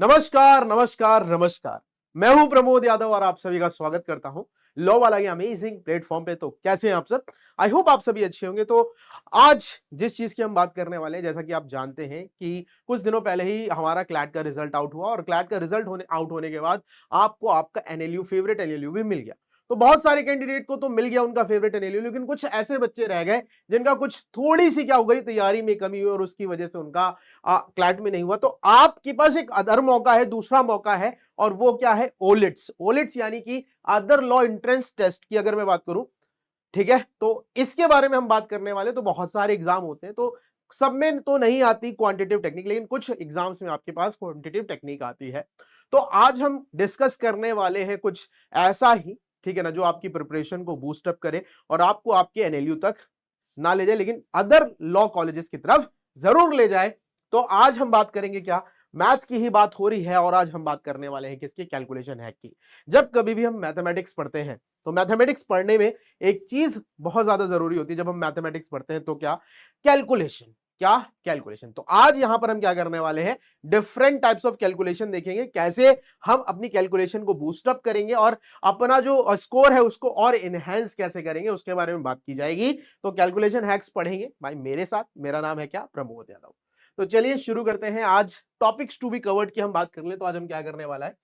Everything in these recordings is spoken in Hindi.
नमस्कार नमस्कार नमस्कार। मैं हूं प्रमोद यादव और आप सभी का स्वागत करता हूं लॉ वाला ये अमेजिंग प्लेटफॉर्म पे। तो कैसे हैं आप सब? आई होप आप सभी अच्छे होंगे। तो आज जिस चीज की हम बात करने वाले हैं, जैसा कि आप जानते हैं कि कुछ दिनों पहले ही हमारा क्लैट का रिजल्ट आउट हुआ और क्लैट का रिजल्ट होने के बाद आपको आपका एनएलयू, फेवरेट एनएलयू भी मिल गया। तो बहुत सारे कैंडिडेट को तो मिल गया उनका फेवरेट एनएलयू, लेकिन कुछ ऐसे बच्चे रह गए जिनका कुछ थोड़ी सी क्या हो गई, तैयारी में कमी हुई और उसकी वजह से उनका क्लैट में नहीं हुआ। तो आपके पास एक अदर मौका है, दूसरा मौका है, और वो क्या है? ओलिट्स। ओलिट्स यानी कि अदर लॉ एंट्रेंस टेस्ट की अगर मैं बात करूं, ठीक है, तो इसके बारे में हम बात करने वाले। तो बहुत सारे एग्जाम होते हैं, तो सब में तो नहीं आती क्वांटिटेटिव टेक्निक, लेकिन कुछ एग्जाम्स में आपके पास क्वांटिटेटिव टेक्निक आती है। तो आज हम डिस्कस करने वाले हैं कुछ ऐसा ही, ठीक है ना, जो आपकी प्रिपरेशन को बूस्ट अप करे और आपको आपके एनएलयू तक ना ले जाए, लेकिन अदर लॉ कॉलेजेस की तरफ जरूर ले जाए। तो आज हम बात करेंगे क्या? मैथ्स की ही बात हो रही है, और आज हम बात करने वाले हैं किसकी? कैलकुलेशन हैक की। जब कभी भी हम मैथमेटिक्स पढ़ते हैं, तो मैथमेटिक्स पढ़ने में एक चीज बहुत ज्यादा जरूरी होती है। जब हम मैथमेटिक्स पढ़ते हैं तो क्या? कैलकुलेशन। क्या? कैलकुलेशन। तो आज यहां पर हम क्या करने वाले हैं? डिफरेंट टाइप्स ऑफ कैलकुलेशन देखेंगे, कैसे हम अपनी कैलकुलेशन को बूस्ट अप करेंगे और अपना जो स्कोर है उसको और इनहेंस कैसे करेंगे, उसके बारे में बात की जाएगी। तो कैलकुलेशन हैक्स पढ़ेंगे भाई मेरे साथ। मेरा नाम है क्या? प्रमोद यादव। तो चलिए शुरू करते हैं। आज टॉपिक्स टू बी कवर्ड की हम बात कर ले, तो आज हम क्या करने वाला है?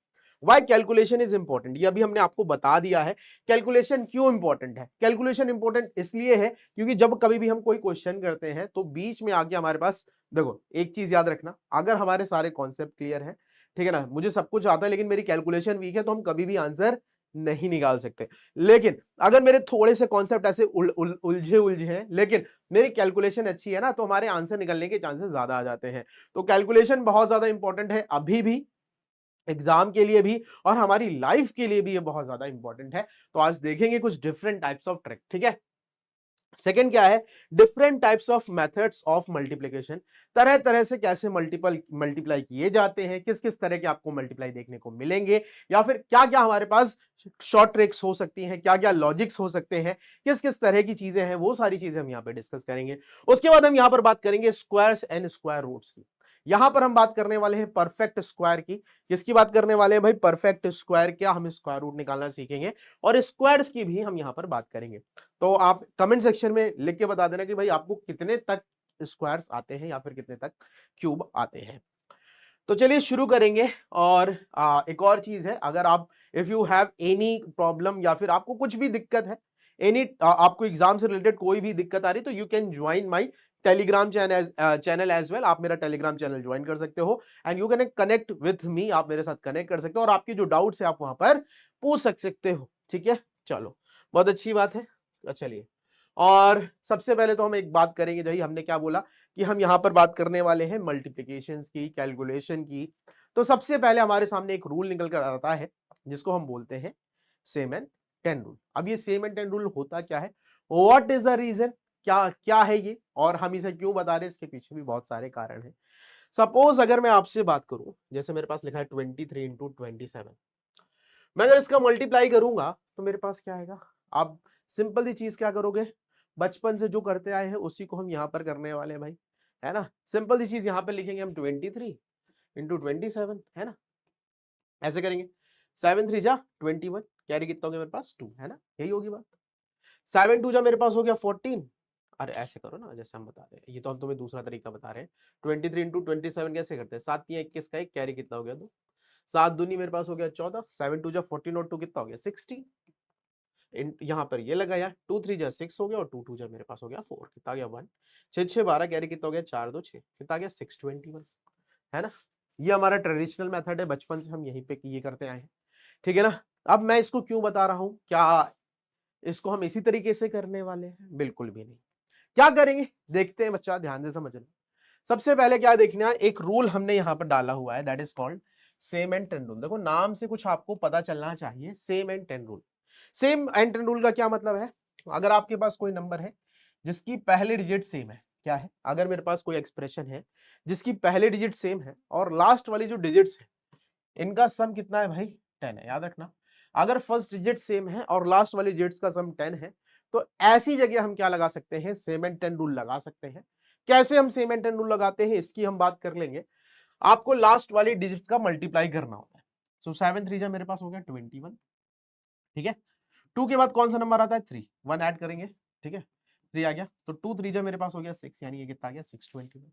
Why calculation is important. ये अभी हमने आपको बता दिया है कैलकुलेशन क्यों इंपॉर्टेंट है। कैलकुलेशन इंपॉर्टेंट इसलिए है क्योंकि जब कभी भी हम कोई क्वेश्चन करते हैं तो बीच में आके हमारे पास, देखो एक चीज याद रखना, अगर हमारे सारे कॉन्सेप्ट क्लियर है, ठीक है ना, मुझे सब कुछ आता है लेकिन मेरी कैलकुलेशन वीक है, तो हम कभी भी आंसर नहीं निकाल सकते। लेकिन अगर मेरे थोड़े से कॉन्सेप्ट ऐसे उलझे उलझे हैं, लेकिन मेरी कैलकुलेशन अच्छी है ना, तो हमारे आंसर निकलने के चांसेस ज्यादा आ जाते हैं। तो कैलकुलेशन बहुत ज्यादा इंपॉर्टेंट है, अभी भी, एग्जाम के लिए भी, और हमारी लाइफ के लिए भी ये बहुत ज्यादा इंपॉर्टेंट है। तो आज देखेंगे कुछ डिफरेंट टाइप्स ऑफ ट्रिक, ठीक है। सेकंड क्या है? Different types of methods of multiplication. तरह तरह से कैसे मल्टीप्लाई किए जाते हैं, किस किस तरह के आपको मल्टीप्लाई देखने को मिलेंगे, या फिर क्या क्या हमारे पास शॉर्ट ट्रिक्स हो सकती हैं, क्या क्या लॉजिक्स हो सकते हैं, किस किस तरह की चीजें हैं, वो सारी चीजें हम यहाँ पे डिस्कस करेंगे। उसके बाद हम यहाँ पर बात करेंगे स्क्वायर्स एंड स्क्वायर रूट्स की। यहां पर हम बात करने वाले हैं परफेक्ट स्क्वायर की। किसकी बात करने वाले हैं भाई? Perfect square. क्या? हम स्क्वायर रूट निकालना सीखेंगे, और स्क्वायर्स की भी हम यहां पर बात करेंगे। तो आप कमेंट सेक्शन में लिख के बता देना कि भाई आपको कितने तक स्क्वायर्स आते हैं या फिर कितने तक क्यूब आते हैं। तो चलिए शुरू करेंगे। और एक और चीज है, अगर आप, if you have any problem या फिर आपको कुछ भी दिक्कत है, एनी, आपको एग्जाम से रिलेटेड कोई भी दिक्कत आ रही, तो you can join my telegram channel as well. आप मेरा टेलीग्राम चैनल ज्वाइन कर सकते हो, and you can connect with me. आप मेरे साथ कनेक्ट कर सकते हो और आपकी जो डाउट्स है आप वहां पर पूछ सकते हो, ठीक है। चलो, बहुत अच्छी बात है। तो चलिए, और सबसे पहले तो हम एक बात करेंगे, भाई हमने क्या बोला कि हम यहां पर बात करने वाले हैं मल्टीप्लिकेशंस की, कैलकुलेशन की। तो सबसे पहले हमारे सामने एक रूल निकल कर आता है जिसको हम बोलते हैं सेम एंड टेन रूल। अब ये सेम एंड टेन रूल होता क्या है? What is the reason? क्या क्या है ये, और हम इसे क्यों बता रहे हैं? इसके पीछे भी बहुत सारे कारण हैं। सपोज अगर मैं आपसे बात करूं, जैसे मेरे पास लिखा है 23 इंटू 27, मैं अगर इसका मल्टीप्लाई करूंगा तो मेरे पास क्या आएगा? आप सिंपल सी चीज क्या करोगे? बचपन से जो करते आए हैं उसी को हम यहां पर करने वाले हैं भाई, है ना। सिंपल सी चीज यहां पर लिखेंगे हम 23 इंटू 27, है ना। ऐसे करेंगे, 7 3 जा 21, कैरी कितना हो गया मेरे पास? 2, है ना, यही होगी बात। 7 2 जा मेरे पास हो गया 14। अरे ऐसे करो ना जैसे हम बता रहे हैं, ये तो हम तुम्हें दूसरा तरीका बता रहे हैं। 23 इंटू 27 कैसे करते हैं? 7 3 21 का 1, कैरी कितना हो गया? 2। 7 दूनी मेरे पास हो गया 14, 7 2 जा 14 और 2 कितना हो गया? 16। यहाँ पर ये लगाया, 2 3 जा 6 हो गया, और 2 2 जा मेरे पास हो गया 4, कितना आ गया? 1। 6 6 12, कैरी कितना हो गया? 4 2 6, कितना आ गया? 621, है ना। ये हमारा ट्रेडिशनल मेथड है, बचपन से हम यहीं पे ये करते आए हैं, ठीक है ना। अब मैं इसको क्यों बता रहा हूं? क्या इसको हम इसी तरीके से करने वाले हैं? बिल्कुल भी नहीं। क्या करेंगे देखते हैं बच्चा, ध्यान से समझना। सबसे पहले क्या देखना है, एक रूल हमने यहां पर डाला हुआ है, that is called same and ten rule. देखो नाम से कुछ आपको पता चलना चाहिए, same and ten rule. Same and ten rule का क्या मतलब है? अगर आपके पास कोई नंबर है जिसकी पहले डिजिट सेम है, क्या है? अगर मेरे पास कोई एक्सप्रेशन है जिसकी पहले डिजिट सेम है और लास्ट वाली जो डिजिट्स है इनका सम कितना है भाई? 10 है, याद रखना। अगर फर्स्ट डिजिट सेम है और लास्ट वाली डिजिट्स का सम 10 है, तो ऐसी जगह हम क्या लगा सकते हैं? सेम एंड टेन रूल लगा सकते हैं। कैसे हम सेम एंड टेन रूल लगाते हैं इसकी हम बात कर लेंगे। आपको लास्ट वाली डिजिट का मल्टीप्लाई करना होता है। सो 7 3 जा मेरे पास हो गया 21, ठीक है। 2 के बाद कौन सा नंबर आता है 3, 1 ऐड करेंगे, ठीक है, 3 आ गया, तो 2 3 जा मेरे पास हो गया 6, यानी ये कितना आ गया 621।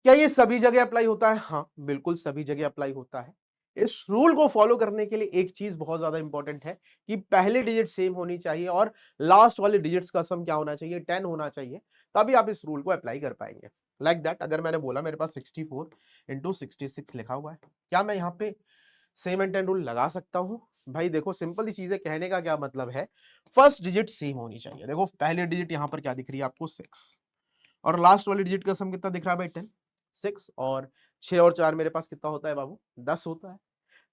क्या ये सभी जगह अप्लाई होता है? हाँ, बिल्कुल सभी जगह अप्लाई होता है। इस रूल को फॉलो करने के लिए एक चीज बहुत ज्यादा इंपॉर्टेंट है कि पहली डिजिट सेम होनी चाहिए और लास्ट वाले डिजिट्स का सम क्या होना चाहिए, 10 होना चाहिए, तभी आप इस रूल को अप्लाई कर पाएंगे। लाइक दैट, अगर मैंने बोला मेरे पास 64 इंटू 66 लिखा हुआ है, क्या मैं यहाँ पे सेम एंड 10 रूल लगा सकता हूँ? भाई देखो, सिंपल सी चीजें, कहने का क्या मतलब है, फर्स्ट डिजिट सेम होनी चाहिए। देखो पहली डिजिट यहाँ पर क्या दिख रही है आपको 6, और लास्ट वाली डिजिट का सम कितना दिख रहा है भाई 10, 6 और 6 और 4 मेरे पास कितना होता है बाबू, 10 होता है।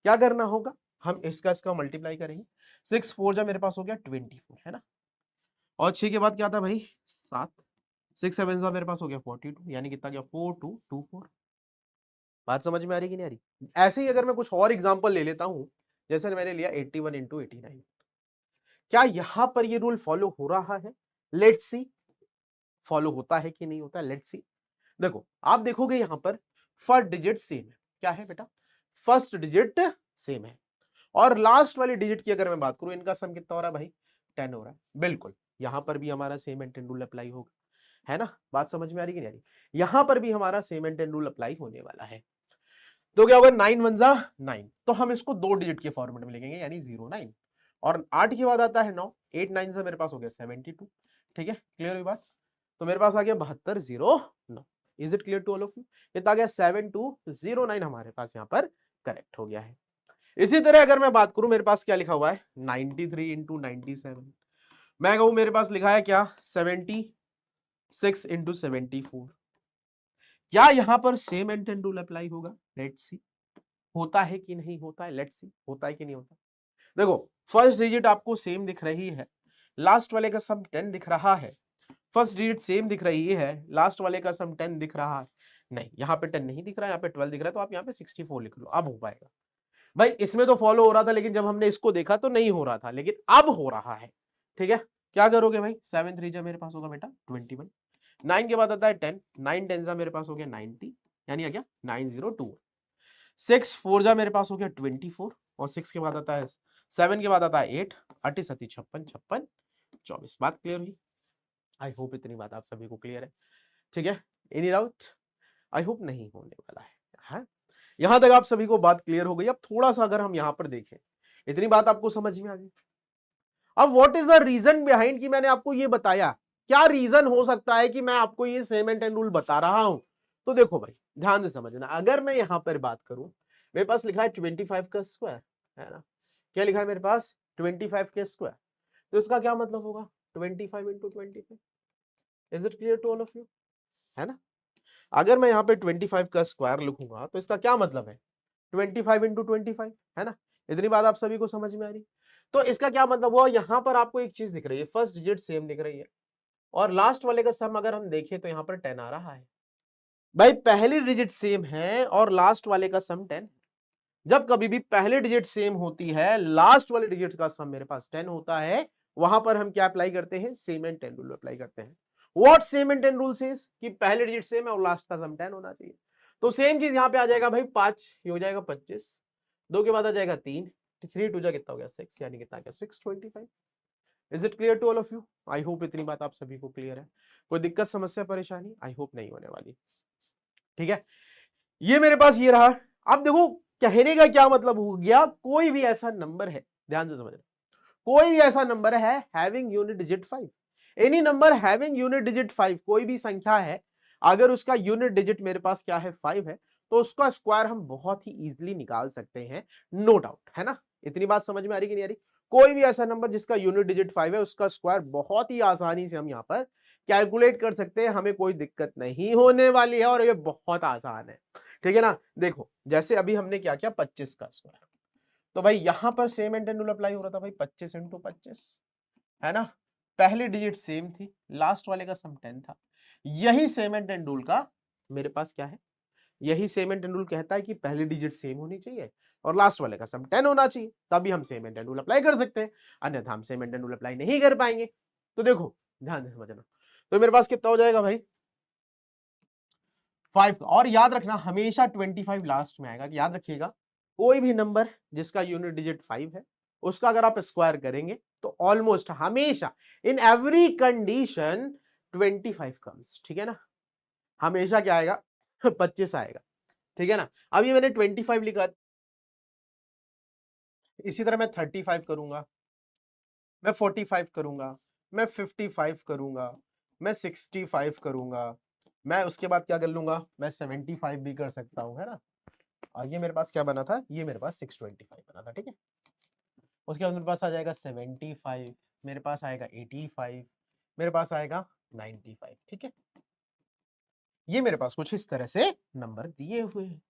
क्या करना होगा, हम इसका मल्टीप्लाई करेंगे, 6 4 जा मेरे पास हो गया 24, है ना, और 6 के बाद क्या था भाई 7, 6 7 जा मेरे पास हो गया 42, यानी कितना गया 4224। बात समझ में आ रही कि नहीं आ रही? ऐसे ही अगर मैं कुछ और एग्जांपल ले लेता हूं, जैसे मैंने लिया 81 इंटू 89, क्या यहां पर ये रूल फॉलो हो रहा है? लेट्स सी, फॉलो होता है कि नहीं होता है, लेट्स सी। देखो आप देखोगे यहां पर फर्स्ट डिजिट सेम है, क्या है बेटा, फर्स्ट डिजिट सेम है, और लास्ट वाली डिजिट की अगर मैं बात करूं, इनका सम कितना हो रहा है भाई 10 हो रहा है। बिल्कुल यहां पर भी हमारा सेम एंड 10 रूल अप्लाई होगा, है ना, बात समझ में आ रही कि नहीं आ रही? यहां पर भी हमारा सेम एंड 10 रूल अप्लाई होने वाला है। तो क्या होगा 9 1 जा 9, तो हम इसको दो डिजिट के फॉर्मेट में लिखेंगे, यानी 09, और 8 के बाद आता है 9, 8 9 से मेरे पास हो गया 72, ठीक है, क्लियर हुई बात? तो मेरे पास आ गया 7209। Is it clear to all of you? कितना आ गया 7209, हमारे पास यहाँ पर करेक्ट हो गया है। इसी तरह अगर मैं बात करूं, मेरे पास क्या लिखा हुआ है 93 इंटू 97, मैं कहूं मेरे पास लिखा है क्या 76 इंटू 74, क्या यहां पर सेम एंड 10 रूल अप्लाई होगा? लेट्स सी, होता है कि नहीं होता है, लेट्स सी, होता है कि नहीं होता। देखो फर्स्ट डिजिट आपको सेम दिख रही है, लास्ट वाले का सम 10 दिख रहा है, फर्स्ट डिजिट सेम दिख रही है, लास्ट वाले का सम 10 दिख रहा है, नहीं यहाँ पे 10 नहीं दिख रहा है, यहाँ पे 12 दिख रहा है, तो आप यहाँ पे 64 लिख लो, अब हो पाएगा। भाई इसमें तो फॉलो हो रहा था, लेकिन जब हमने इसको देखा तो नहीं हो रहा था, लेकिन अब हो रहा है, ठीक है। क्या करोगे भाई 7 3 जा मेरे पास होगा बेटा 21, 9 के बाद आता है 10, 9 10 जा मेरे पास हो गया 90, यानी आ गया 902, 6 4 जा मेरे पास हो गया 24, और 6 के बाद आता है 7 के बाद आता है 8, 8 7 56 56 24। बात क्लियर हुई? आई होप इतनी बात आप सभी को क्लियर है, ठीक है। Any doubt? आई होप नहीं होने वाला है, हाँ? यहां तक आप सभी को बात क्लियर हो गई। अब थोड़ा सा अगर हम यहां पर देखें, इतनी बात आपको समझ में आ गई। अब what is the reason behind कि मैंने आपको ये बताया, क्या रीजन हो सकता है कि मैं आपको ये सेम एंड 10 रूल बता रहा हूं? तो देखो भाई ध्यान से समझना, अगर मैं यहां पर बात करूं, मेरे पास लिखा है 25 का स्क्वायर, है ना, क्या लिखा है मेरे पास 25 के स्क्वायर, तो इसका क्या मतलब होगा 25 into 25। Is it clear to all of you? है ना, अगर मैं यहाँ पे 25 का स्क्वायर लिखूंगा तो इसका क्या मतलब है 25 इंटू 25, है ना, इतनी बात आप सभी को समझ में आ रही? तो इसका क्या मतलब हुआ, यहाँ पर आपको एक चीज दिख रही है, फर्स्ट डिजिट सेम दिख रही है, और लास्ट वाले का सम अगर हम देखें तो यहाँ पर 10 आ रहा है। भाई पहली डिजिट सेम है और लास्ट वाले का सम 10, जब कभी भी पहली डिजिट सेम होती है, लास्ट वाले डिजिट का सम मेरे पास 10 होता है, वहां पर हम क्या अप्लाई करते हैं, सेम एंड 10 रूल अप्लाई करते हैं। What same and 10 rule says कि पहले डिजिट सेम है और लास्ट का सम 10 होना चाहिए। तो सेम चीज यहां पे आ जाएगा भाई 5, ये हो जाएगा 25, 2 के बाद आ जाएगा 3, 3 2 जा कितना हो गया 6, यानी कितना गया 625। Is it clear to all of you? I hope इतनी बात आप सभी को क्लियर है। कोई दिक्कत समस्या परेशानी आई होप नहीं होने वाली, ठीक है। ये मेरे पास ये रहा। अब देखो कहने का क्या मतलब हो गया, कोई भी ऐसा नंबर है, ध्यान से समझना, कोई भी ऐसा नंबर है having unit digit 5, any number having unit digit 5, कोई भी संख्या है अगर उसका यूनिट डिजिट मेरे पास क्या है 5 है, तो उसका स्क्वायर हम बहुत ही इजीली निकाल सकते हैं, नो डाउट, है ना। इतनी बात समझ में आ रही कि नहीं आ रही? कोई भी ऐसा नंबर जिसका यूनिट डिजिट 5 है, उसका स्क्वायर बहुत ही आसानी से हम यहां पर कैलकुलेट कर सकते हैं, हमें कोई दिक्कत नहीं होने वाली है, और ये बहुत आसान है, ठीक है ना। देखो जैसे अभी हमने क्या किया 25 का स्क्वायर, तो भाई यहां पर सेम एंड रूल अप्लाई हो रहा था भाई 25 इंटू 25, है ना, पहली डिजिट सेम थी, लास्ट वाले का सम 10 था। यही सेम एंड टेन रूल का मेरे पास क्या है, यही सेम एंड टेन रूल कहता है कि पहली डिजिट सेम होनी चाहिए और लास्ट वाले का सम 10 होना चाहिए, तभी हम same and ten rule apply कर सकते हैं, अन्यथा हम same and ten rule apply नहीं कर पाएंगे। तो देखो ध्यान से समझना, तो मेरे पास कितना हो जाएगा भाई 5 और याद रखना हमेशा 25 लास्ट में आएगा। याद रखिएगा कोई भी नंबर जिसका यूनिट डिजिट 5 है उसका अगर आप स्क्वायर करेंगे तो ऑलमोस्ट हमेशा इन एवरी कंडीशन 25 कम्स, ठीक है ना। हमेशा क्या आएगा 25 आएगा, ठीक है ना। अब ये मैंने 25 लिखा, इसी तरह मैं 35 करूंगा, मैं 45 करूंगा, मैं 55 करूंगा, मैं 65 करूंगा, मैं उसके बाद क्या कर लूंगा, मैं 75 भी कर सकता हूं, है ना। और ये मेरे पास क्या बना था, ये मेरे पास 625 बना था, ठीक है। उसके बाद मेरे पास आ जाएगा 75, मेरे पास आएगा 85, मेरे पास आएगा 95, ठीक है। ये मेरे पास कुछ इस तरह से नंबर दिए हुए हैं।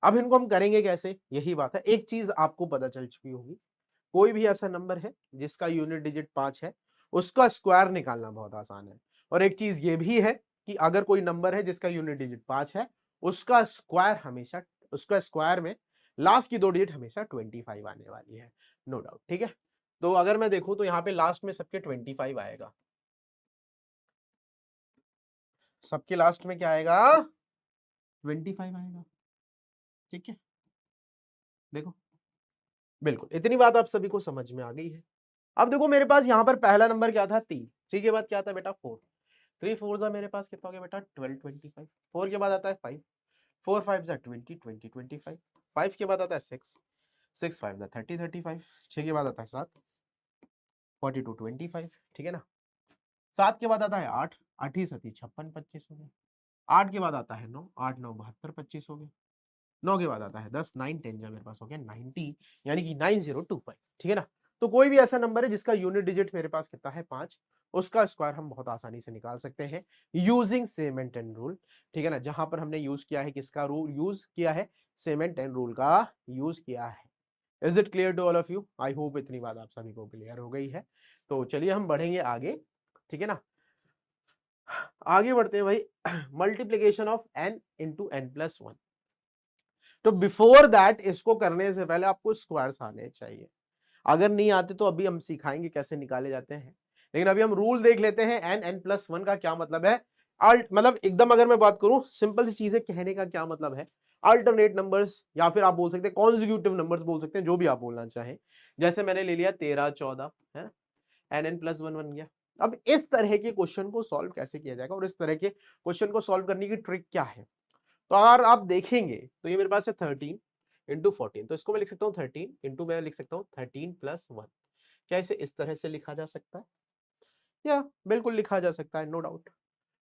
अब इनको हम करेंगे कैसे, यही बात है। एक चीज आपको पता चल चुकी होगी, कोई भी ऐसा नंबर है जिसका यूनिट डिजिट 5 है उसका स्क्वायर निकालना बहुत आसान है। और एक चीज ये भी है कि अगर कोई नंबर है जिसका यूनिट डिजिट 5 है उसका स्क्वायर हमेशा, उसका स्क्वायर में लास्ट की 2 डिजिट हमेशा 25 आने वाली है, नो डाउट, ठीक है। तो अगर मैं देखूं तो यहाँ पे लास्ट में सबके 25 आएगा, सबके लास्ट में क्या आएगा 25 आएगा, ठीक है। देखो बिल्कुल इतनी बात आप सभी को समझ में आ गई है। अब देखो मेरे पास यहाँ पर पहला नंबर क्या था 3, 3 के बाद क्या था बेटा 4, 3 4 जा मेरे पास कितना हो गया बेटा 12 25, 4 के बाद आता है 5, 4 5 जा 20 20 25, 5 के बाद आता है 6, 6 5 जा 30 35, 6 के बाद आता है 7 42 25, ठीक है ना। 7 के बाद आता है 8, 8 ही 7 56 25 हो गया। 8 के बाद आता है 9, 8 9 72 25 हो गया। 9 के बाद आता है 10, 9 10 जा मेरे पास हो गया 90, यानी कि 9025, ठीक है ना। तो कोई भी ऐसा नंबर है जिसका यूनिट डिजिट मेरे पास कितना है 5, उसका स्क्वायर हम बहुत आसानी से निकाल सकते हैं यूजिंग सेम एंड 10 रूल, ठीक है ना। जहां पर हमने यूज किया है किसका रूल यूज किया है, सेम एंड 10 रूल का यूज किया है। Is it clear to all of you, I hope इतनी बात आप सभी को क्लियर हो गई है। तो चलिए हम बढ़ेंगे आगे, ठीक है ना। आगे बढ़ते हैं भाई multiplication of n into n plus 1। तो बिफोर दैट इसको करने से पहले आपको स्क्वायर्स आने चाहिए, अगर नहीं आते तो अभी हम सिखाएंगे कैसे निकाले जाते हैं। लेकिन अभी हम रूल देख लेते हैं एन एन प्लस 1 का क्या मतलब है। अल्ट मतलब एकदम अगर मैं बात करूं सिंपल सी चीजें कहने का क्या मतलब है, अल्टरनेट नंबर्स या फिर आप बोल सकते हैं कॉन्जिक्यूटिव नंबर्स बोल सकते हैं, जो भी आप बोलना चाहें। जैसे मैंने ले लिया 13 14 है ना, एन एन प्लस 1 बन गया। अब इस तरह के क्वेश्चन को सॉल्व कैसे किया जाएगा और इस तरह के क्वेश्चन को सॉल्व करने की ट्रिक क्या है। तो अगर आप देखेंगे तो ये मेरे पास है 13 इंटू 14, तो इसको मैं लिख सकता हूँ 13 इंटू, मैं लिख सकता हूँ 13 प्लस 1। क्या इसे इस तरह से लिखा जा सकता है, या बिल्कुल लिखा जा सकता है, नो डाउट।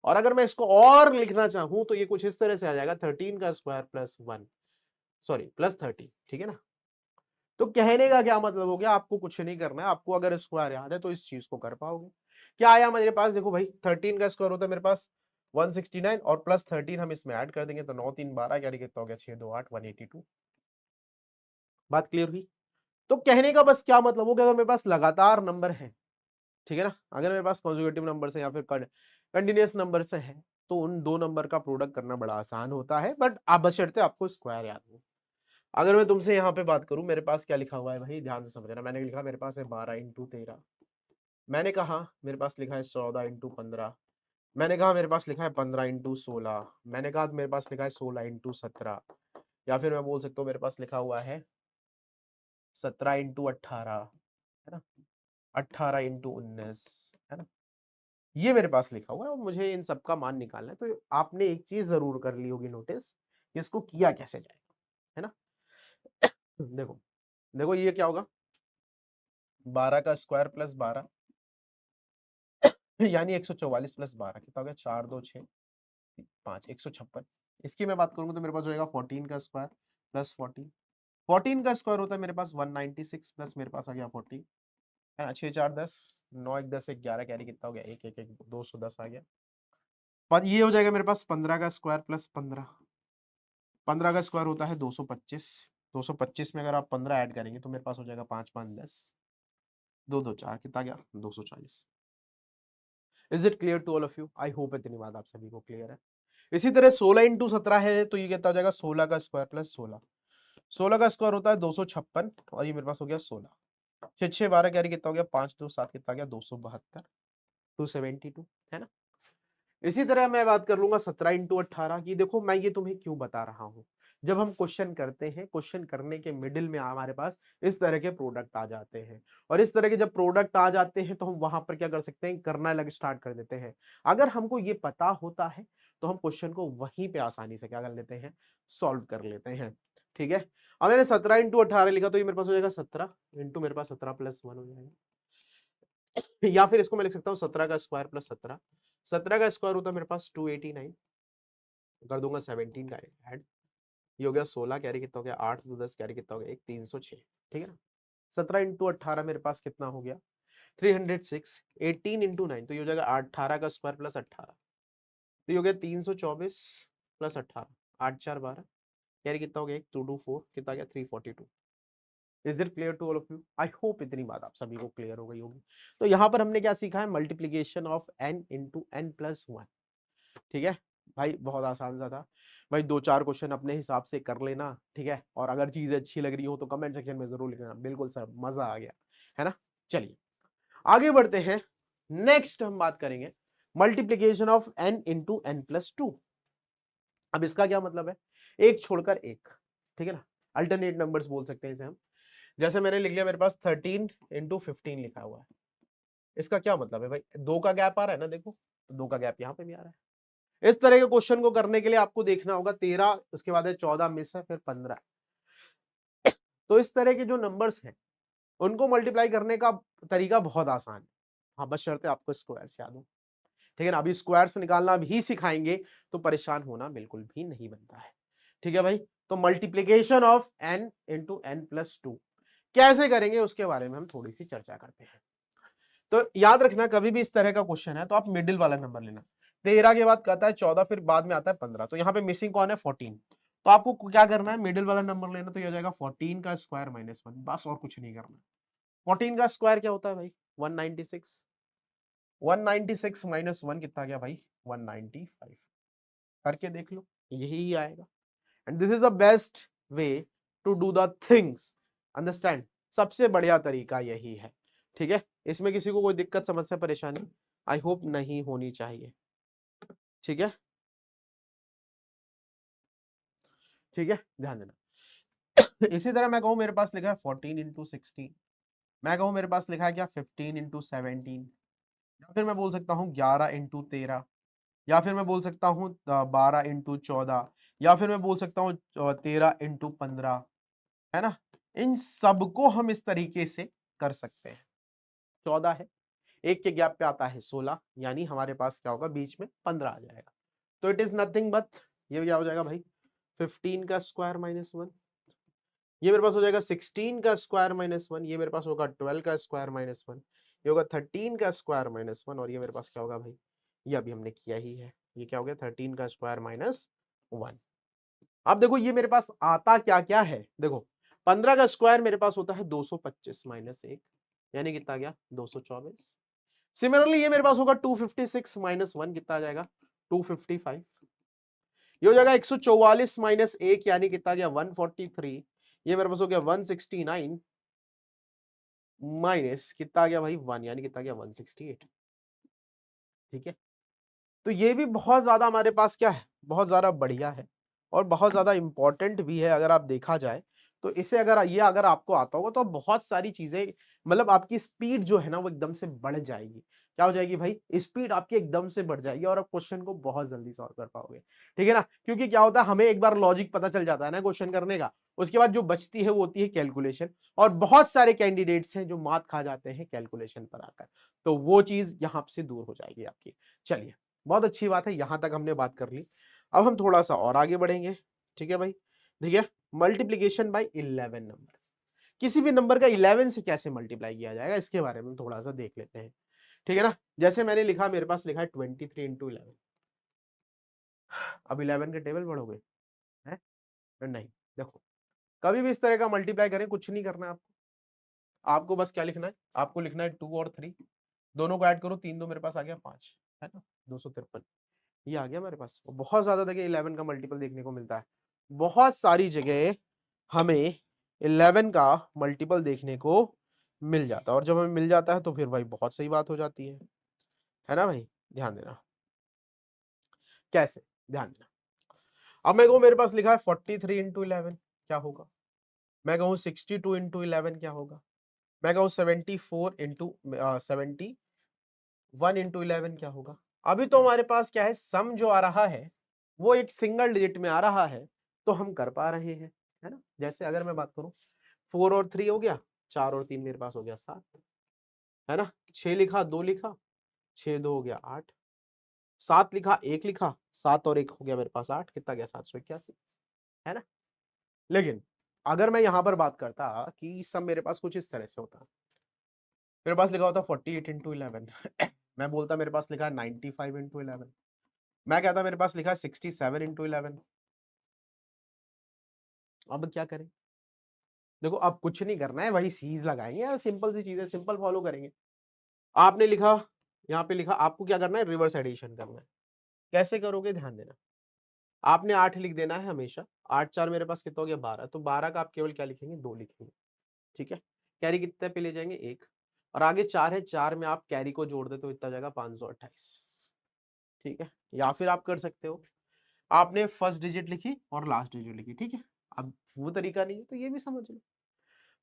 और अगर मैं इसको और लिखना चाहूं तो ये कुछ इस तरह से आ जाएगा 13 का स्क्वायर प्लस 1, सॉरी प्लस 13, ठीक है ना। तो कहने का क्या मतलब हो गया, आपको कुछ नहीं करना है, आपको अगर स्क्वायर याद है तो इस चीज को कर पाओगे। क्या आया मेरे पास, देखो भाई 13 का स्क्वायर होता है मेरे पास 169 और प्लस 13 हम इसमें ऐड कर देंगे तो 9 3 12, क्या कितना हो गया 6 2 8 182। बात क्लियर हुई। तो कहने का बस क्या मतलब हो गया, अगर मेरे पास लगातार नंबर है, ठीक है ना, अगर मेरे पास कॉन्जुगेटिव नंबर से या फिर कंटिन्यूअस नंबर से है तो उन दो नंबर का प्रोडक्ट करना बड़ा आसान होता है, बट आप बशर्ते आपको स्क्वायर याद हो। अगर मैं तुमसे यहाँ पे बात करूं, मेरे पास क्या लिखा हुआ है भाई, ध्यान से समझना। मैंने लिखा मेरे पास है 12 इंटू 13, मैंने कहा मेरे पास लिखा है 14 इंटू 15, मैंने कहा मेरे पास लिखा है 15 इंटू 16, मैंने कहा मेरे पास लिखा है 16 इंटू 17, या फिर मैं बोल सकता हूँ मेरे पास लिखा हुआ है 17 इंटू 18, है ना, 18 इंटू 19, है ना। ये मेरे पास लिखा हुआ है और मुझे इन सब का मान निकालना है। तो आपने एक चीज जरूर कर ली होगी नोटिस, इसको किया कैसे जाएगा, है ना। देखो देखो ये क्या होगा, 12 का स्क्वायर प्लस 12 यानी 144 प्लस 12 कितना हो गया, 4 2 6 5 156। इसकी मैं बात करूंगा तो मेरे पास हो जाएगा 14 का स्क्वायर प्लस 14, 14 का स्क्वायर होता है मेरे पास 196 प्लस मेरे पास आ गया 40, है ना। 6 4 10, 9 1 10 1 11, कैरी कितना हो गया 1 1 1 210 आ गया। पर ये हो जाएगा मेरे पास 15 का स्क्वायर प्लस 15, 15 का स्क्वायर होता है 225, 225 में अगर आप 15 ऐड करेंगे तो मेरे पास हो जाएगा 5 5 10, 2 2 4 कितना गया 240। Is it clear to all of you, I hope इतनी बात आप सभी को क्लियर है। इसी तरह 16 इंटू 17 है तो ये कितना हो जाएगा 16 का स्क्वायर प्लस 16, 16 का स्क्वायर होता है 256 और ये मेरे पास हो गया 16, 6 6 12 कैरी कितना हो गया 5 2 7 कितना गया 272, 272, है ना। इसी तरह मैं बात कर लूंगा 17 इंटू 18 की। देखो मैं ये तुम्हें क्यों बता रहा हूं, जब हम क्वेश्चन करते हैं, क्वेश्चन करने के मिडिल में हमारे पास इस तरह के प्रोडक्ट आ जाते हैं, और इस तरह के जब प्रोडक्ट आ जाते हैं तो हम वहां पर क्या कर सकते हैं, करना लग स्टार्ट कर देते हैं। अगर हमको ये पता होता है तो हम क्वेश्चन को वहीं पे आसानी से क्या कर लेते हैं, सॉल्व कर लेते हैं। ठीक है, अब मैंने 17 इंटू 18 लिखा तो ये मेरे पास हो जाएगा 17 इंटू मेरे पास 17 प्लस 1 हो जाएगा, या फिर इसको मैं लिख सकता हूँ 17 का स्क्वायर प्लस 17। 17 का स्क्वायर होता है मेरे पास 289, कर दूंगा 17 का ऐड, ये हो गया 16, कैरी कितना हो गया 8, तो 10 कैरी कितना हो गया 1, 306। ठीक है ना, 17 इंटू 18 मेरे पास कितना हो गया 306। 18 इंटू 9 तो ये हो जाएगा 18 का स्क्वायर प्लस 18, तो ये हो गया 324 प्लस 18, 8 4 12, कैरी कितना हो गया 1, 2 2 4, कितना गया 342। Is it clear to all of you? I hope इतनी बात आप सभी को क्लियर हो गई होगी। तो यहाँ पर हमने क्या सीखा है, multiplication of n into n plus 1। ठीक है भाई, बहुत आसान सा था भाई, 2-4 क्वेश्चन अपने हिसाब से कर लेना। ठीक है, और अगर चीज अच्छी लग रही हो तो कमेंट सेक्शन में जरूर लिखना, बिल्कुल सर मजा आ गया, है ना। चलिए आगे बढ़ते हैं, नेक्स्ट हम बात करेंगे multiplication of n into n plus 2। अब इसका क्या मतलब है, एक छोड़कर एक, ठीक है ना, अल्टरनेट नंबर्स बोल सकते हैं इसे हम। जैसे मैंने लिख लिया मेरे पास 13 इंटू 15 लिखा हुआ है, इसका क्या मतलब है भाई, 2 का गैप आ रहा है ना, देखो तो 2 का गैप यहाँ पे भी आ रहा है। इस तरह के क्वेश्चन को करने के लिए आपको देखना होगा 13, उसके बाद है 14 मिस है, फिर 15। तो इस तरह के जो नंबर्स हैं उनको मल्टीप्लाई करने का तरीका बहुत आसान है। हाँ, बस शर्त है आपको स्क्वायर्स याद हो। ठीक है ना, अभी स्क्वायर्स निकालना भी सिखाएंगे तो परेशान होना बिल्कुल भी नहीं बनता है। ठीक है भाई, तो multiplication of n into n plus 2 कैसे करेंगे उसके बारे में हम थोड़ी सी चर्चा करते हैं। तो याद रखना, कभी भी इस तरह का क्वेश्चन है तो आप मिडिल वाला नंबर लेना। 13 के बाद कहता है 14, फिर बाद में आता है 15, तो यहाँ पे मिसिंग कौन है 14, तो आपको क्या करना है, मिडिल वाला नंबर लेना, तो ये हो जाएगा 14 का स्क्वायर माइनस 1, बस और कुछ नहीं करना। 14 का स्क्वायर क्या होता है भाई 196, 196 माइनस 1 कितना गया भाई 195, करके देख लो यही आएगा। And this is the best way to do the things, understand, सबसे बढ़िया तरीका यही है। ठीक है, इसमें किसी को कोई दिक्कत समस्या परेशानी आई होप नहीं होनी चाहिए। ठीक है, ठीक है, ध्यान देना। इसी तरह मैं कहूं मेरे पास लिखा है 14 इंटू 16, मैं कहूं मेरे पास लिखा है क्या 15 इंटू 17, या फिर मैं बोल सकता हूँ 11 इंटू 13, या फिर मैं बोल सकता हूँ 12 इंटू 14, या फिर मैं बोल सकता हूँ 13 इंटू 15, है ना। इन सबको हम इस तरीके से कर सकते हैं। 14 है, एक के गैप पे आता है 16, यानी हमारे पास क्या होगा बीच में 15 आ जाएगा, तो इट इज नथिंग बट ये क्या हो जाएगा भाई 15 का स्क्वायर माइनस 1, ये मेरे पास हो जाएगा 16 का स्क्वायर माइनस 1, ये मेरे पास होगा 12 का स्क्वायर माइनस 1, ये होगा 13 का स्क्वायर माइनस 1, और ये मेरे पास क्या होगा भाई, ये अभी हमने किया ही है, ये क्या हो गया 13 का स्क्वायर माइनस 1। अब देखो ये मेरे पास आता क्या क्या है, देखो 15 का स्क्वायर मेरे पास होता है 225 माइनस 1, यानी कितना गया 224। सिमिलरली ये मेरे पास होगा 256 माइनस 1, कितना आ जाएगा 255। ये हो जाएगा 144 माइनस 1, यानी कितना गया 143। ये मेरे पास हो गया 169 माइनस कितना आ गया भाई 1, यानी कितना गया 168। ठीक है, तो ये भी बहुत ज्यादा हमारे पास क्या है, बहुत ज्यादा बढ़िया है और बहुत ज्यादा इंपॉर्टेंट भी है। अगर आप देखा जाए तो इसे अगर आपको आता होगा तो बहुत सारी चीजें, मतलब आपकी स्पीड जो है ना वो एकदम से बढ़ जाएगी। क्या हो जाएगी भाई, स्पीड आपकी एकदम से बढ़ जाएगी और आप क्वेश्चन को बहुत जल्दी सॉल्व कर पाओगे। ठीक है ना, क्योंकि क्या होता है हमें एक बार लॉजिक पता चल जाता है ना क्वेश्चन करने का, उसके बाद जो बचती है वो होती है कैलकुलेशन, और बहुत सारे कैंडिडेट्स हैं जो मात खा जाते हैं कैलकुलेशन पर आकर, तो वो चीज यहां से दूर हो जाएगी आपकी। चलिए, बहुत अच्छी बात है, यहां तक हमने बात कर ली। अब हम थोड़ा सा और आगे बढ़ेंगे। ठीक है भाई, देखिए मल्टीप्लीकेशन बाय 11 नंबर, किसी भी नंबर का 11 से कैसे मल्टीप्लाई किया जाएगा इसके बारे में थोड़ा सा देख लेते हैं। ठीक है ना, जैसे मैंने लिखा, मेरे पास लिखा है 23 इंटू 11। अब 11 के टेबल पढ़ोगे है नहीं, देखो कभी भी इस तरह का मल्टीप्लाई करें, कुछ नहीं करना है आपको, आपको बस क्या लिखना है, आपको लिखना है 2 और 3, दोनों को ऐड करो, 3 2 मेरे पास आ गया 5, है ना, 253 ये आ गया मेरे पास। बहुत ज्यादा देखिए 11 का मल्टीपल देखने को मिलता है, बहुत सारी जगह हमें 11 का मल्टीपल देखने को मिल जाता है, और जब हमें मिल जाता है तो फिर भाई बहुत सही बात हो जाती है ना भाई, ध्यान देना। कैसे, ध्यान देना। अब मैं कहूं मेरे पास लिखा है 43 इंटू 11 क्या होगा, मैं कहूं 62 इंटू 11 क्या होगा, मैं कहूं 74 इंटू 71 इंटू 11 क्या होगा। अभी तो हमारे पास क्या है, सम जो आ रहा है वो एक सिंगल डिजिट में आ रहा है, तो हम कर पा रहे हैं, है ना। जैसे अगर मैं बात करूं 4 और 3 हो गया, 4 और 3 मेरे पास हो गया 7, है ना। 6 लिखा 2 लिखा, 6 2 हो गया 8, 7 लिखा 1 लिखा, 7 और 1 हो गया मेरे पास 8, कितना गया 781, है ना। लेकिन अगर मैं यहां पर बात करता कि सब मेरे पास कुछ इस तरह से होता, मेरे पास लिखा होता 48 इंटू 11 मैं बोलता मेरे पास लिखा है 95 इंटू 11, मैं कहता मेरे पास लिखा है 67 इंटू 11। अब क्या करें, देखो अब कुछ नहीं करना है, वही सीज लगाएंगे यार, सिंपल सी चीज है, सिंपल फॉलो करेंगे। आपने लिखा, यहाँ पे लिखा, आपको क्या करना है, रिवर्स एडिशन करना है। कैसे करोगे, ध्यान देना। आपने 8 लिख देना है हमेशा, 8 4 मेरे पास कितना हो गया 12, तो 12 का आप केवल क्या लिखेंगे, 2 लिखेंगे, ठीक है। कैरी कितने पे ले जाएंगे, 1, और आगे 4 है, 4 में आप कैरी को जोड़ दे तो इतना जाएगा 528, ठीक है। या फिर आप कर सकते हो, आपने फर्स्ट डिजिट लिखी और लास्ट डिजिट लिखी, ठीक है। अब वो तरीका नहीं है तो ये भी समझ लो,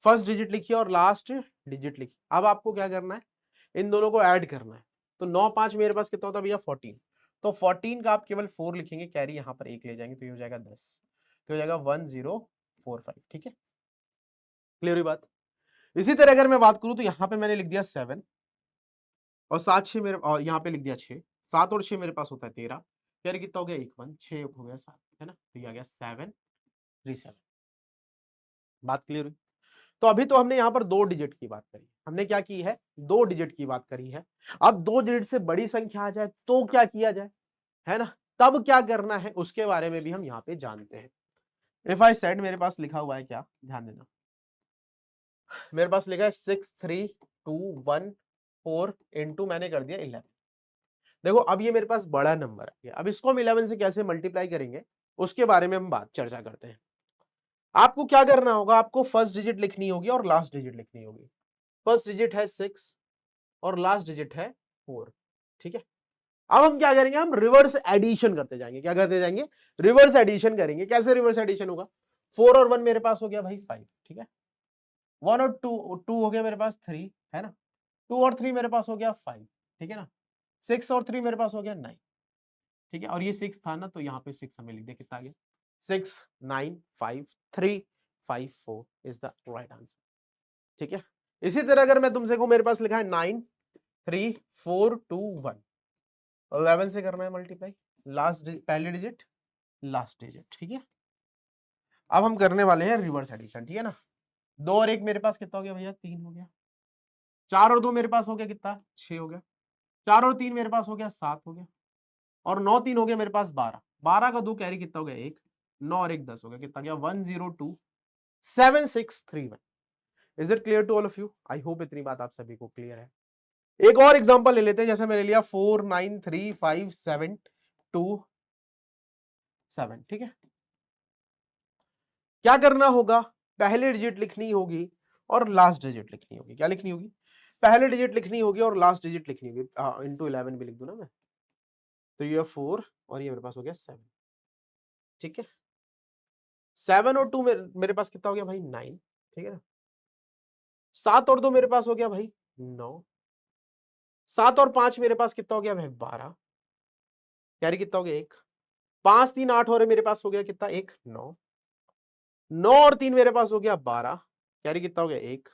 फर्स्ट डिजिट लिखी और लास्ट डिजिट लिखी। अब आपको क्या करना है, इन दोनों को ऐड करना है। तो 9 5 मेरे पास कितना होता है भैया 14, तो 14 का आप केवल 4 लिखेंगे, कैरी यहाँ पर 1 ले जाएंगे, तो ये हो जाएगा 10, तो हो जाएगा 1045, ठीक है। क्लियर हुई बात। इसी तरह अगर मैं बात करूं तो यहाँ पे मैंने लिख दिया 7 और 7 6 मेरे, और यहाँ पे लिख दिया 6, 7 और 6 मेरे पास होता है 13, कैरी कितना हो गया 1 1, 6 हो गया 7, है ना, तो ये आ गया 7 3 7। बात क्लियर हुई। तो अभी तो हमने यहाँ पर 2 डिजिट की बात करी, हमने क्या की है, 2 डिजिट की बात करी है। अब 2 डिजिट से बड़ी संख्या आ जाए तो क्या किया जाए, है ना, तब क्या करना है उसके बारे में भी हम यहाँ पे जानते हैं। इफ आई सेड, मेरे पास लिखा हुआ है क्या, ध्यान देना, मेरे पास लिखा है 6 3 2 1 4 इंटू मैंने कर दिया 11। देखो अब ये मेरे पास बड़ा नंबर है, अब इसको हम 11 से कैसे मल्टीप्लाई करेंगे उसके बारे में हम बात चर्चा करते हैं। आपको क्या करना होगा, आपको फर्स्ट डिजिट लिखनी होगी और लास्ट डिजिट लिखनी होगी। फर्स्ट डिजिट है 6 और लास्ट डिजिट है 4, ठीक है। अब हम क्या करेंगे, हम रिवर्स एडिशन करते जाएंगे, क्या करते जाएंगे, रिवर्स एडिशन करेंगे। कैसे रिवर्स एडिशन होगा, 4 और 1 मेरे पास हो गया भाई 5, ठीक है। 1 और 2 हो गया मेरे पास 3, है ना। 2 और 3 मेरे पास हो गया 5, ठीक है ना। 6 और 3 मेरे पास हो गया 9, ठीक है। और ये 6 था ना, तो यहाँ पे 6 हमें लिख दिया, कितना आ गया 6 9 5 3 5 4 इज द राइट आंसर, ठीक है। इसी तरह अगर मैं तुमसे कहूं, मेरे पास लिखा है 9 3 4 2 1, 11 से करना है मल्टीप्लाई, लास्ट पहली डिजिट लास्ट डिजिट, ठीक है। अब हम करने वाले हैं रिवर्स एडिशन, ठीक है ना। 2 और 1 मेरे पास कितना हो गया भैया 3 हो गया, 4 और 2 मेरे पास हो गया कितना 6 हो गया, 4 और 3 मेरे पास हो गया 7 हो गया, और 9 3 हो गया मेरे पास 12, 12 का 2 कैरी कितना हो गया 1, 9 और 1 10 हो गया, कितना गया 102 7 6 3 1। Is it clear to all of you, I hope इतनी बात आप सभी को क्लियर है। एक और एग्जांपल ले लेते हैं, जैसे मैंने लिया 4 9 3 5 7 2 7, ठीक है। क्या करना होगा, पहले डिजिट लिखनी होगी और लास्ट डिजिट लिखनी होगी। क्या लिखनी होगी, पहले डिजिट लिखनी होगी और लास्ट डिजिट लिखनी होगी। इंटू 11 भी लिख दूं ना मैं, तो ये 4 और ये मेरे पास हो गया 7, ठीक है। 7 और 2 मेरे पास कितना हो गया भाई 9, ठीक है ना। 7 और 2 मेरे पास हो गया भाई 9, 7 और 5 मेरे पास कितना हो गया भाई 12, कैरी कितना हो गया 1, 5 3 8 और मेरे पास हो गया कितना 1 9, 9 और 3 मेरे पास हो गया 12, कैरी कितना हो गया 1,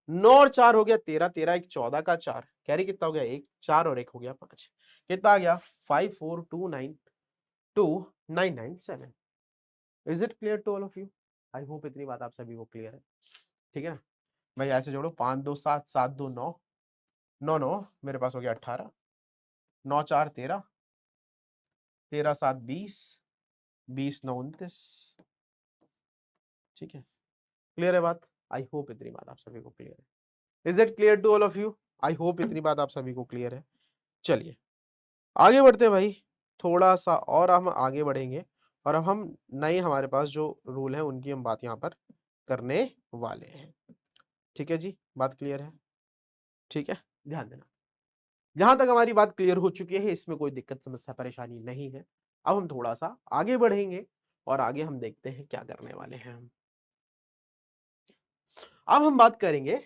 9 और 4 हो गया 13, 13 1 14 का 4, कैरी कितना हो गया 1, 4 और 1 हो गया 5, कितना आ गया 5 4 2 9 2 9 9 7। Is it clear to all of you, I hope इतनी बात आप सभी को क्लियर है, ठीक है ना। भाई ऐसे जोड़ो 5 2 7 7 2 9 9 9 मेरे पास हो गया 18, 9 4 13, 13 7 20, 20 9 29, ठीक है। क्लियर है बात, आई होप इतनी बात आप सभी को क्लियर है। Is it clear to all of you, I hope इतनी बात आप सभी को क्लियर है। चलिए आगे बढ़ते हैं भाई, थोड़ा सा और हम आगे बढ़ेंगे, और अब हम नए हमारे पास जो रूल है उनकी हम बात यहाँ पर करने वाले हैं, ठीक है जी, बात क्लियर है, ठीक है। ध्यान देना, जहां तक हमारी बात क्लियर हो चुकी है, इसमें कोई दिक्कत समस्या परेशानी नहीं है। अब हम थोड़ा सा आगे बढ़ेंगे और आगे हम देखते हैं क्या करने वाले हैं हम। अब हम बात करेंगे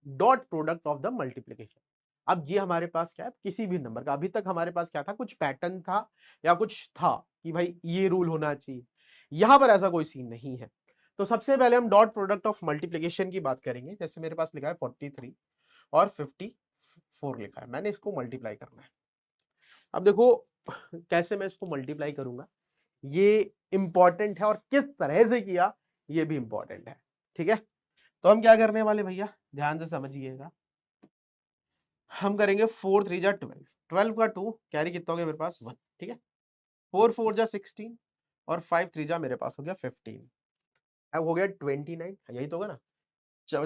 dot product of the multiplication. अब ये हमारे पास क्या है, किसी भी नंबर का, अभी तक हमारे पास क्या था, कुछ पैटर्न था या कुछ था कि भाई ये रूल होना चाहिए। यहां पर ऐसा कोई सीन नहीं है। तो सबसे पहले हम डॉट प्रोडक्ट ऑफ मल्टीप्लिकेशन की बात करेंगे। जैसे मेरे पास लिखा है 43 और 54 लिखा है, मैंने इसको मल्टीप्लाई करना है। अब देखो कैसे मैं इसको मल्टीप्लाई करूंगा, ये इंपॉर्टेंट है, और किस तरह से किया ये भी इंपॉर्टेंट है। ठीक है, तो हम क्या करने वाले भैया, ध्यान से समझिएगा। हम करेंगे 4 3 जा 12, 12 का 2 कैरी कितना हो गया मेरे पास 1। ठीक है, 4 4 जा 16 और 5 3 जा मेरे पास हो गया 15। अब हो गया 29, यही तो होगा ना।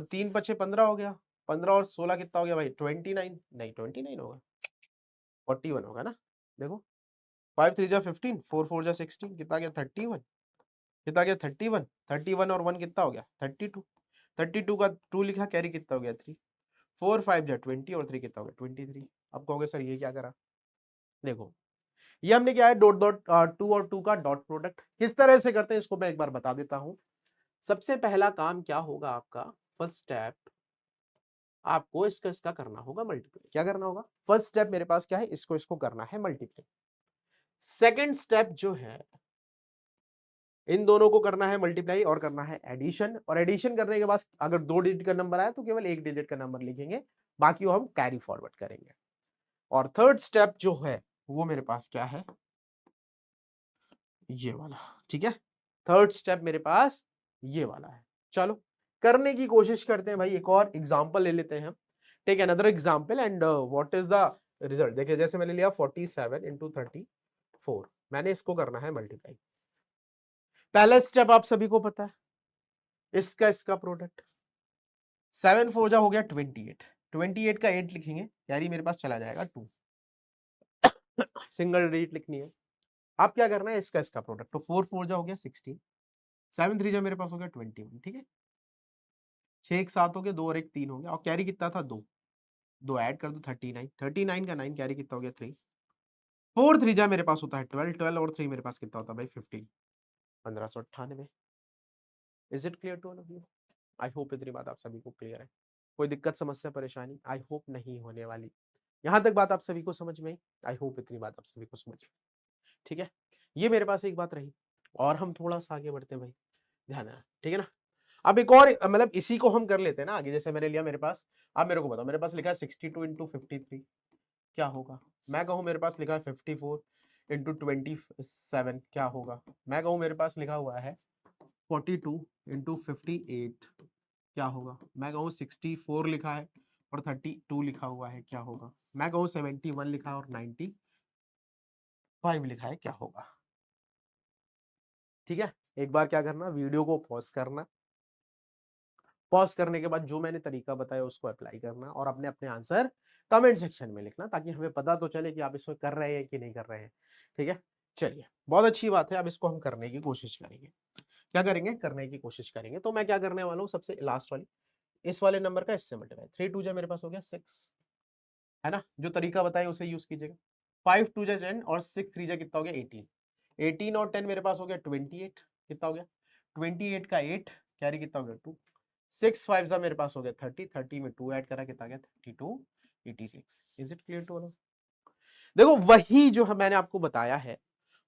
3 पछे 15 हो गया, 15 और 16 कितना हो गया भाई 29, नहीं 29 होगा, 41 होगा ना। देखो 5 3 जा 15, 4 4 जा 16, कितना गया 31, कितना गया 31, 31 और 1 कितना हो गया 32, 32 का 2 लिखा, कैरी कितना हो गया 3, 4 5 जा 20 और 3 कितना हो गया 23। अब कहोगे सर ये क्या करा, देखो ये हमने क्या है डॉट डॉट 2 और 2 का डॉट प्रोडक्ट किस तरह से करते हैं इसको मैं एक बार बता देता हूं। सबसे पहला काम क्या होगा आपका, फर्स्ट स्टेप आपको इसका करना होगा मल्टीप्लाई। क्या करना होगा, फर्स्ट स्टेप मेरे पास क्या है, इसको इसको करना है मल्टीप्लाई। सेकंड स्टेप जो है, इन दोनों को करना है मल्टीप्लाई और करना है एडिशन, और एडिशन करने के बाद अगर 2 डिजिट का नंबर आया तो केवल 1 डिजिट का नंबर लिखेंगे, बाकी वो हम कैरी फॉरवर्ड करेंगे। और थर्ड स्टेप जो है वो मेरे पास क्या है, ये वाला। ठीक है, थर्ड स्टेप मेरे पास ये वाला है। चलो करने की कोशिश करते हैं भाई, एक और एग्जांपल ले लेते हैं हम। Take another example and what is the result. देखिए जैसे मैंने लिया 47 इंटू 34, मैंने इसको करना है मल्टीप्लाई। पहला स्टेप आप सभी को पता है, इसका प्रोडक्ट 7 4 जा हो गया 28, 28 का 8 लिखेंगे, कैरी मेरे पास चला जाएगा 2, सिंगल डिजिट लिखनी है। आप क्या करना है, इसका प्रोडक्ट, तो 4 4 जा हो गया 16, 7 3 जा मेरे पास हो गया 21। ठीक है, 6 एक 7 हो गया, 2 और 1 3 हो गया, और कैरी कितना था 2, 2 ऐड कर दो 39, 39 का 9 कैरी कितना हो गया 3, 4 3 जा मेरे पास होता है 12, 12 और 3 मेरे पास कितना होता है भाई 15, 1598। Is it clear to all of you? I hope इतनी बात आप सभी को क्लियर है। कोई दिक्कत समस्या परेशानी आई होप नहीं होने वाली। यहां तक बात आप सभी को समझ में आई? आई होप इतनी बात आप सभी को समझ में। ठीक है, ये मेरे पास एक बात रही, और हम थोड़ा सा आगे बढ़ते हैं भाई, ध्यान है, ठीक है ना। अब एक और मतलब इसी को हम कर लेते हैं ना आगे। जैसे मैंने लिया मेरे पास, अब मेरे को बताओ, मेरे पास लिखा है 62 इंटू 53 क्या होगा। मैं कहूँ मेरे पास लिखा है 54 इंटू 27 क्या होगा। मैं कहूँ मेरे पास लिखा हुआ है 42 इंटू 58 क्या होगा। मैं कहूँ 64 लिखा है और 32 लिखा हुआ है क्या होगा। मैं कहूँ 71 लिखा है और 95 लिखा है क्या होगा। ठीक है, एक बार क्या करना, वीडियो को पॉज करना, पॉज करने के बाद जो मैंने तरीका बताया उसको अप्लाई करना, और अपने अपने आंसर कमेंट सेक्शन में लिखना, ताकि हमें पता तो चले कि आप इसको कर रहे हैं कि नहीं कर रहे हैं। ठीक है, चलिए बहुत अच्छी बात है। अब इसको हम करने की कोशिश करेंगे। क्या करेंगे, करने की कोशिश करेंगे। तो मैं क्या करने वाला हूँ, सबसे लास्ट वाली इस वाले नंबर का इससे मल्टीप्लाई, 3 2 जा मेरे पास हो गया 6, है ना, जो तरीका बताया उसे यूज कीजिएगा। 5 2 जा 10 और 6 3 जा कितना हो गया 18, 18 और 10 मेरे पास हो गया 28, कितना हो गया 28 का 8 कैरी कितना हो गया 2, 6 5 जा मेरे पास हो गया 30, 30 में 2 ऐड करा कितना गया 32 86। Is it clear to all? देखो वही जो मैंने आपको बताया है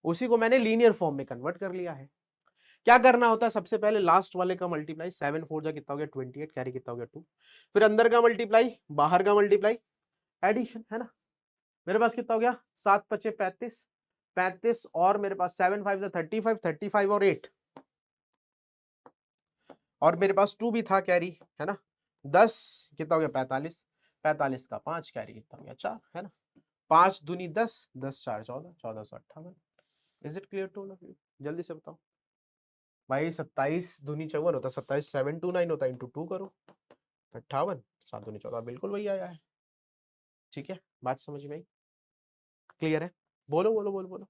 उसी को मैंने लीनियर फॉर्म में कन्वर्ट कर लिया है। क्या करना होता है, सबसे पहले लास्ट वाले का मल्टीप्लाई, 7 4 जा कितना हो गया 28 कैरी कितना हो गया 2, फिर अंदर का मल्टीप्लाई बाहर का मल्टीप्लाई एडिशन, है ना। मेरे पास कितना हो गया 7 5 35, 35 और मेरे पास 7 5 जा 35, 35 और 8, और मेरे पास 2 भी था कैरी, है ना। 10 कितना हो गया 45, 45 का 5 कैरी कितना हो गया 4, है ना। 5 दूनी 10, 10 4 14, 1458। Is it clear to all of you? जल्दी से बताओ भाई। 27 दूनी 54 होता है, 27 729 होता है, इंटू 2 करो 58, 7 दूनी 14, बिल्कुल वही आया है। ठीक है, बात समझ में आई? क्लियर है? बोलो बोलो बोलो बोलो।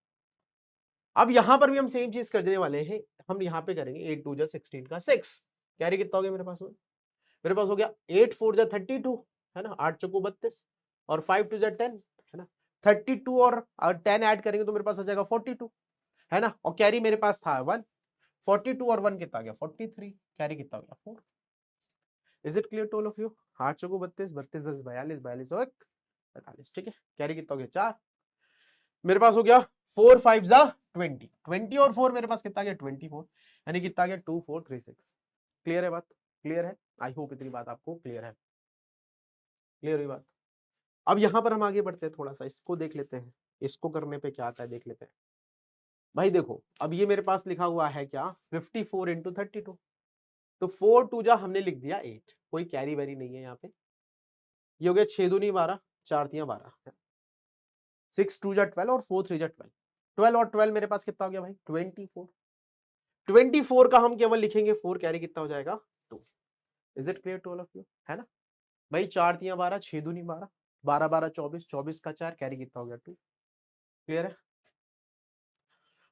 अब यहां पर भी हम सेम चीज करने वाले हैं। हम यहाँ पे करेंगे 8 2 जा 16 का 6 कैरी कितना हो गया मेरे पास में, मेरे पास हो गया 8 4 जा 32, है ना, 8 चौको 32 और 5 2 जा 10, है ना। 32 और 10 ऐड करेंगे तो मेरे पास आ जाएगा 42, है ना, और कैरी मेरे पास था 1, 42 और 1 कितना गया 43, कैरी कितना हो गया 4। Is it clear to all of you? 8 चौको 32, 32 10 42, 42 और 45, ठीक है, कैरी कितना हो गया 4। मेरे पास हो गया 4 5 जा 20, 20 और 4 मेरे पास कितना गया 24, यानी कितना गया 2436। क्लियर है बात? क्लियर है? आई होप इतनी बात आपको क्लियर है। क्लियर हुई बात? अब यहां पर हम आगे बढ़ते हैं, थोड़ा सा इसको देख लेते हैं, इसको करने पे क्या आता है देख लेते हैं। भाई देखो, अब ये मेरे पास लिखा हुआ है क्या 54 इंटू 32, तो 4 2 जा हमने लिख दिया 8, कोई कैरी वेरी नहीं है यहाँ पे। ये हो गया 6 दूनी 12, 4 तियां 12, 6 2 जा 12 और 4 3 जा 12, 12 और 12 मेरे पास कितना हो गया भाई 24, 24 का हम केवल लिखेंगे 4, कैरी कितना हो जाएगा 2। Is it clear to all of you? है ना भाई, 4 तियां 12, 6 दूनी 12, 12 12 24, 24 का 4, कैरी कितना हो गया 2। क्लियर है?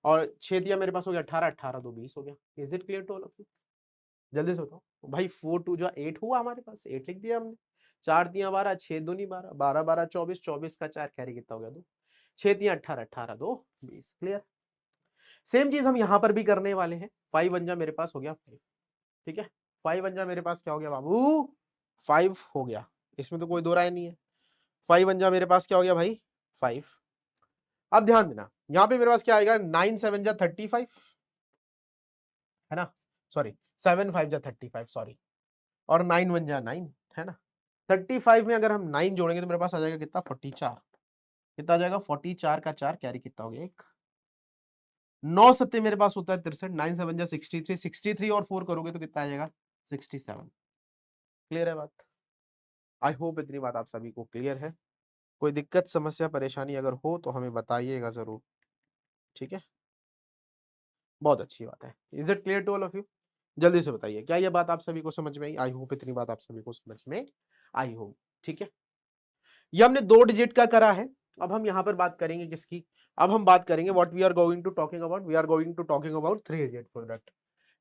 और 6 दिया मेरे पास हो गया 18, 18 2 20 हो गया। Is it clear to all of you? जल्दी से बताओ भाई, 4 2 जो 8 हुआ हमारे पास, 8 लिख दिया हमने, 4 तियां 12, 6 दूनी 12, 12 12 24, 24 का 4, कैरी कितना हो गया 2, 6 तियां 18, 18 2 20। क्लियर? सेम चीज हम यहां पर भी करने वाले हैं। 5 1 जा मेरे पास हो गया 5, ठीक है, 5 1 जा मेरे पास क्या हो गया बाबू 5 हो गया, इसमें तो कोई दो राय नहीं है। 5 1 जा मेरे पास क्या हो गया भाई 5। अब ध्यान देना, यहां पे मेरे पास क्या आएगा 9 7 जा 35, है ना, सॉरी 7 5 जा 35, सॉरी, और 9 1 जा 9, है ना। 35 में अगर हम 9 जोड़ेंगे तो मेरे पास आ जाएगा कितना 44, कितना आ जाएगा 44 का 4, कैरी कितना हो गया 1। 9 सत्ते मेरे पास होता है 63, 9 7 जा 63, 63 और 4 करोगे तो कितना आ जाएगा 67। क्लियर है बात? आई होप इतनी बात आप सभी को क्लियर है। कोई दिक्कत समस्या परेशानी अगर हो तो हमें बताइएगा जरूर, ठीक है, बहुत अच्छी बात है। Is it clear to all of you? जल्दी से बताइए, क्या ये बात आप सभी को समझ में आई? आई होप इतनी बात आप सभी को समझ में आई होगी, ठीक है। ये हमने 2 डिजिट का करा है। अब हम यहां पर बात करेंगे किसकी? अब हम बात करेंगे what we are going to talking about, we are going to talking about 3 digit product.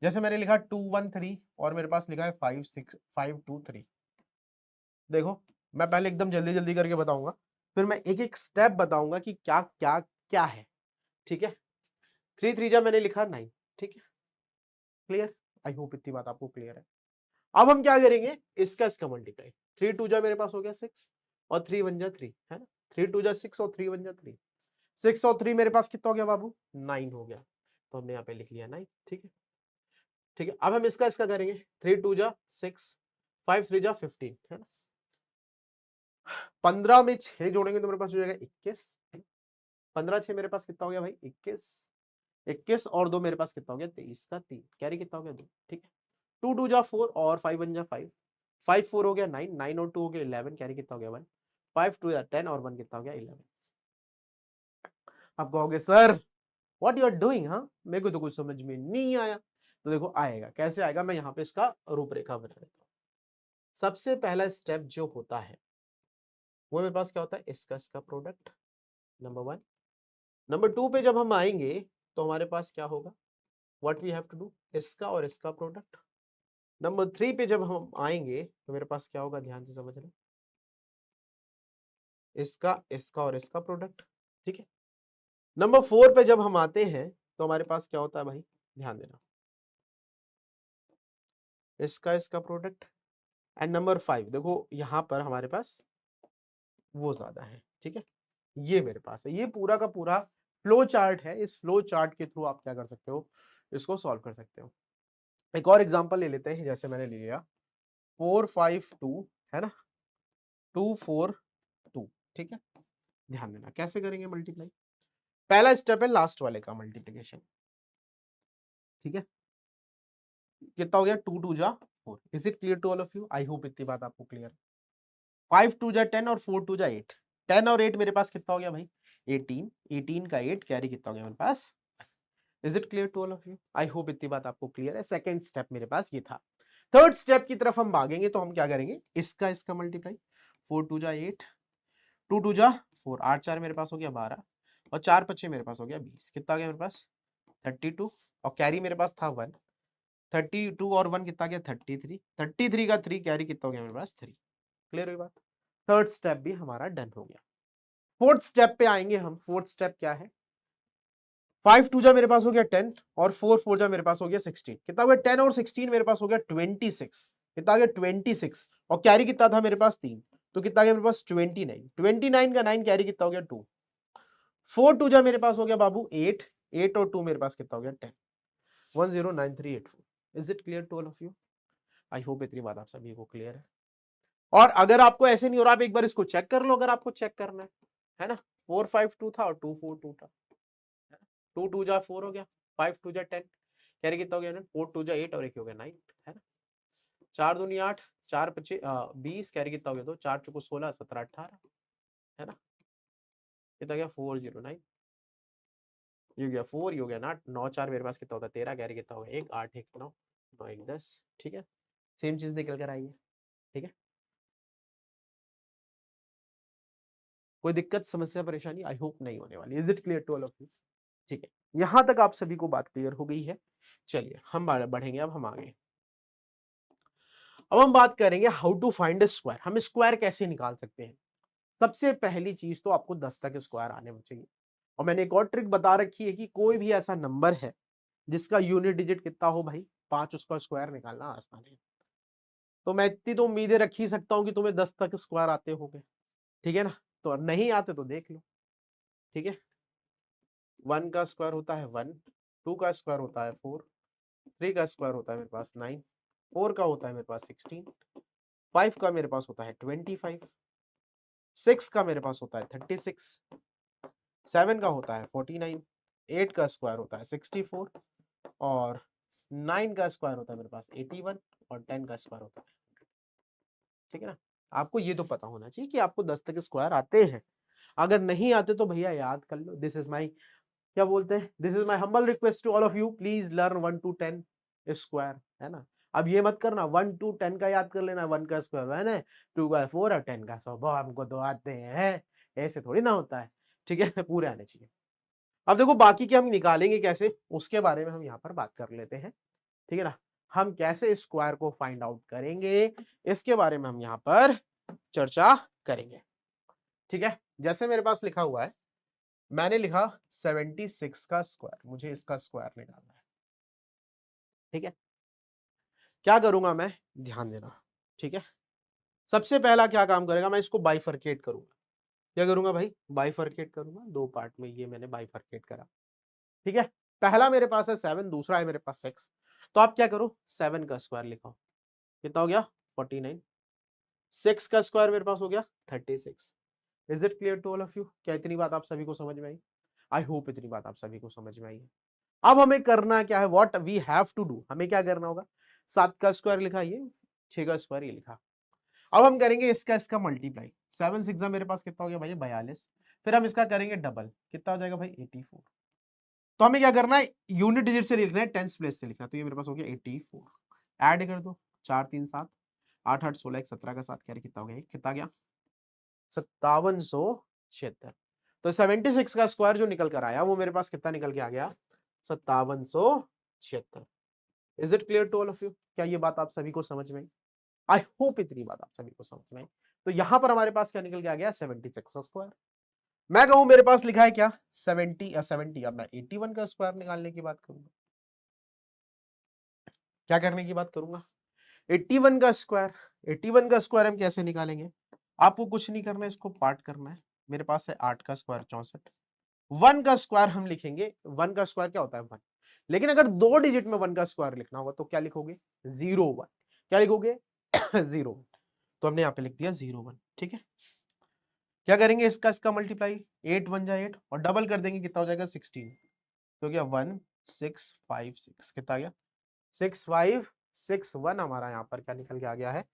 जैसे मैंने लिखा 2 1 3 और मेरे पास लिखा है 5 6 5 2 3। देखो, मैं पहले एकदम जल्दी जल्दी करके बताऊंगा, फिर मैं एक एक स्टेप बताऊंगा कि क्या क्या क्या है, ठीक है। 3 3 जा मैंने लिखा 9, ठीक है, क्लियर? आई होप इतनी बात आपको क्लियर है। अब हम क्या करेंगे, इसका मल्टीप्लाई, 3 2 जा मेरे पास हो गया 6 और 3 1 जा 3, है ना, 3 2 जा 6 और 3 1 जा 3, 6 और 3 मेरे पास कितना हो गया बाबू 9 हो गया, तो हमने यहाँ पे लिख लिया 9, ठीक है, ठीक है। अब हम इसका करेंगे, 3 2 जा 6, 5 3 जा 15, है ना, 15 में 6 जोड़ेंगे तो मेरे पास हो जाएगा 21, 15 6 मेरे पास कितना हो गया भाई 21, 21 और 2 मेरे पास कितना हो गया 23 का 3, कैरी कितना हो गया 2, ठीक है। 2 2 जा 4 और 5 1 जा 5, 5 4 हो गया 9, 9 और 2 हो गया 11, कैरी कितना हो गया 1, 5 2 जा 10 और 1 कितना हो गया 11। आप कहोगे sir what you are doing, हाँ मेरे को तो कुछ समझ में नहीं आया। तो देखो आएगा, कैसे आएगा, मैं यहाँ पे इसका रूपरेखा बना देता हूँ। सबसे पहला स्टेप जो होता है वो मेरे पास क्या होता है, इसका प्रोडक्ट, नंबर 1। नंबर 2 पे जब हम आएंगे तो हमारे पास क्या होगा, what we have to do, इसका और इसका प्रोडक्ट। नंबर 3 पे जब हम आएंगे तो मेरे पास क्या होगा, ध्यान से समझना, इसका और इसका प्रोडक्ट, ठीक है। नंबर 4 पे जब हम आते हैं तो हमारे पास क्या होता है भाई, ध्यान देना, इसका प्रोडक्ट। एंड नंबर 5 देखो यहां पर हमारे पास वो ज्यादा है, ठीक है, ये मेरे पास है। ये पूरा का पूरा फ्लो चार्ट है, इस फ्लो चार्ट के थ्रू आप क्या कर सकते हो, इसको सॉल्व कर सकते हो। एक और एग्जांपल ले लेते हैं, जैसे मैंने ले लिया 4 5 2, है ना, 2 4 2, ठीक है। ध्यान देना कैसे करेंगे मल्टीप्लाई, पहला स्टेप है लास्ट वाले का मल्टीप्लीकेशन, ठीक है, कितना हो गया 2 2 जा 4। Is it clear to all of you? I hope इतनी बात आपको क्लियर है। 5 2 जा 10 और 4 2 जा 8, 10 और 8 मेरे पास कितना हो गया भाई 18, 18 का 8, कैरी कितना हो गया मेरे पास। Is it clear to all of you? I hope इतनी बात आपको क्लियर है। सेकंड स्टेप मेरे पास ये था। थर्ड स्टेप की तरफ हम भागेंगे तो हम क्या करेंगे, इसका मल्टीप्लाई, 4 2 जा 8, 2 2 जा 4, 8 4 मेरे पास हो गया 12 और 4 5 मेरे पास हो गया 20, कितना आ गया मेरे पास 32 और कैरी मेरे पास था 1, 32 और 1 कितना गया 33, 33 का 3, कैरी कितना हो गया मेरे पास 3। क्लियर हुई बात? थर्ड स्टेप भी हमारा डन हो गया। फोर्थ स्टेप पे आएंगे हम। फोर्थ स्टेप क्या है, 5 टू जा मेरे पास हो गया 10 और 4 4 जा मेरे पास हो गया 16। कितना हो गया? 10 और 16 मेरे पास हो गया 26। कितना आ गया? 26। और कैरी कितना था मेरे पास? 3। तो कितना आ गया मेरे पास? 29। 29 का 9 कैरी कितना हो गया? 2। 4 टू जा मेरे पास हो गया बाबू 8। 8 और 2 मेरे पास कितना हो गया? 10। 109384। Is it clear to all of you? I hope इतनी बात आप सभी को क्लियर है। और अगर आपको ऐसे नहीं हो रहा, आप एक बार इसको चेक कर लो, अगर आपको चेक करना है ना। 452 था और 242 था। 2 2 जा 4 हो गया, 5 2 जा 10, कैरी कितना हो गया? 4 2 जा 8 और 1 हो गया 9, है ना। 4 दूनी 8, 4 25 20, कैरी कितना हो गया? 2 4 चौको 16 17 18, है ना। कितना गया? 409। ये हो गया 4, ये हो गया 9 9 4 मेरे पास कितना होता है? 13, कैरी कितना हो गया? 1 8 1 9 9 1 10। ठीक है, सेम चीज निकल कर आई है। ठीक है, कोई दिक्कत समस्या परेशानी आई होप नहीं होने वाली। Is it clear to all of you? ठीक है, यहां तक आप सभी को बात क्लियर हो गई है। चलिए हम बढ़ेंगे, अब हम आगे। अब हम बात करेंगे how to find a square. हम स्क्वायर कैसे निकाल सकते हैं। सबसे पहली चीज तो आपको 10 तक स्क्वायर आने चाहिए। और मैंने एक और ट्रिक बता रखी है कि कोई भी ऐसा नंबर है जिसका यूनिट डिजिट कितना हो भाई 5, उसका स्क्वायर निकालना आसान है। तो मैं इतनी तो उम्मीदें रख ही सकता हूं कि तुम्हें 10 तक स्क्वायर आते होंगे। ठीक है ना, तो नहीं आते तो देख लो। ठीक है, 1 का स्क्वायर होता है 1, 2 का स्क्वायर होता है 4, 3 का स्क्वायर होता है मेरे पास 9, 4 का होता है मेरे पास 16, 5 का मेरे पास होता है 25, 6 का मेरे पास होता है 36, 7 का होता है 49, 8 का स्क्वायर होता है 64 और 9 का स्क्वायर होता है मेरे पास 81 और 10 का स्क्वायर होता है। ठीक है ना, आपको ये तो पता होना चाहिए कि आपको 10 तक स्क्वायर आते हैं। अगर नहीं आते तो भैया याद कर लो। दिस इज माई, क्या बोलते हैं, this is my humble request to all of you, please learn 1 to 10 square, है ना। अब ये मत करना 1 to 10 का याद कर लेना, 1 का स्क्वायर 1 है, 2 का 4 और 10 का 100 हमको तो आते हैं। ऐसे थोड़ी ना होता है। ठीक है, पूरे आने चाहिए। अब देखो बाकी के हम निकालेंगे कैसे, उसके बारे में हम यहाँ पर बात कर लेते हैं। ठीक है ना, हम कैसे स्क्वायर को फाइंड आउट करेंगे इसके बारे में हम यहाँ पर चर्चा करेंगे। ठीक है, जैसे मेरे पास लिखा हुआ है, मैंने लिखा 76 का स्क्वायर, मुझे इसका स्क्वायर निकालना है। ठीक है, क्या करूंगा मैं, ध्यान देना। ठीक है, सबसे पहला क्या काम करेगा, मैं इसको बाइफरकेट करूंगा। क्या करूंगा भाई? बाइफरकेट करूंगा, दो पार्ट में ये मैंने बाइफरकेट करा। ठीक है, पहला मेरे पास है 7, दूसरा है मेरे पास 6। तो आप क्या करो, 7 का स्क्वायर लिखो, कितना हो गया? 49। 6 का स्क्वायर मेरे पास हो गया 36। Is it clear to all of you? क्या इतनी बात आप सभी को समझ में आई? आई होप इतनी बात आप सभी को समझ में आई है। अब हमें करना क्या है, what we have to do, हमें क्या करना होगा। 7 का स्क्वायर लिखा ये, 6 का स्क्वायर ये लिखा। अब हम करेंगे इसका इसका मल्टीप्लाई। 7 6 मेरे पास कितना हो गया भाई? 42। फिर हम इसका करेंगे डबल, कितना हो जाएगा भाई? 84। तो हमें क्या करना है, यूनिट डिजिट से लिखना है, टेंस प्लेस से लिखना। तो ये मेरे पास हो गया 84। ऐड कर दो, 4 3 7, 8 8 16 1 17 का 7 कैरी कितना हो गया? कितना गया? 5776। तो 76 का स्क्वायर जो निकल कर आया वो मेरे पास कितना निकल के आ गया? 5776। Is it clear to all of you? क्या ये बात आप सभी को समझ में आई? आई होप इतनी बात आप सभी को समझ में आई। तो यहां पर हमारे पास क्या निकल के आ गया? 76 का स्क्वायर। मैं कहूं मेरे पास लिखा है क्या? 70 या 70। अब मैं 81 का स्क्वायर निकालने की बात करूंगा। क्या करने की बात करूंगा? 81 का स्क्वायर। 81 का स्क्वायर हम कैसे निकालेंगे? आपको कुछ नहीं करना है, इसको पार्ट करना है। मेरे पास है 8 का स्क्वायर 64। 1 का स्क्वायर हम लिखेंगे, 1 का स्क्वायर क्या होता है? 1। लेकिन अगर 2 डिजिट में 1 का स्क्वायर लिखना होगा तो क्या लिखोगे? 01। क्या लिखोगे? 01। तो हमने यहाँ पे लिख दिया 01। ठीक है, क्या करेंगे, इसका इसका मल्टीप्लाई, 8 1 जा 8 और डबल कर देंगे, कितना हो जाएगा? 16। तो क्या 1656, कितना आ गया? 6561 हमारा यहाँ पर क्या निकल के आ गया है?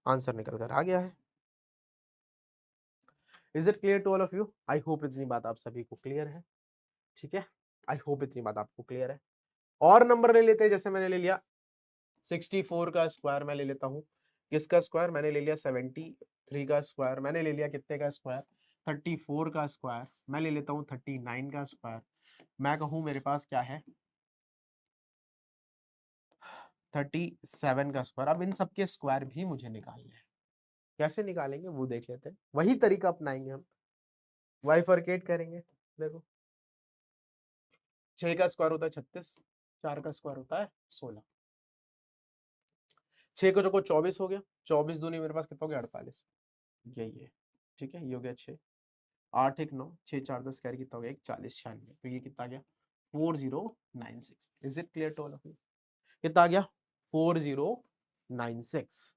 आंसर निकल कर आ गया है। Is it clear to all of you? I hope इतनी बात आप सभी को क्लियर है। ठीक है, आई होप इतनी बात आपको क्लियर है। और नंबर ले लेते हैं, जैसे मैंने ले लिया 64 का स्क्वायर, मैं ले लेता हूँ किसका स्क्वायर? मैंने ले लिया 73 का स्क्वायर, मैंने ले लिया कितने का स्क्वायर? 34 का स्क्वायर, मैं ले लेता हूँ 39 का स्क्वायर। मैं कहूँ मेरे पास क्या है? 37 का स्क्वायर। अब इन सबके स्क्वायर भी मुझे निकालने हैं। कैसे निकालेंगे वो देख लेते हैं, वही तरीका अपनाएंगे हम, बाइफरकेट करेंगे। देखो 6 का स्क्वायर होता है 36, 4 का स्क्वायर होता है 16, 6 को जो 24 हो गया, 24 दूनी मेरे पास कितना हो गया 48, यही है। ठीक है, ये हो गया 6, 8 1 9, 6 4 10 कैरी कितना हो गया 40 96, तो ये कितना आ गया 4096। Is it clear to all of you? कितना आ गया 4096।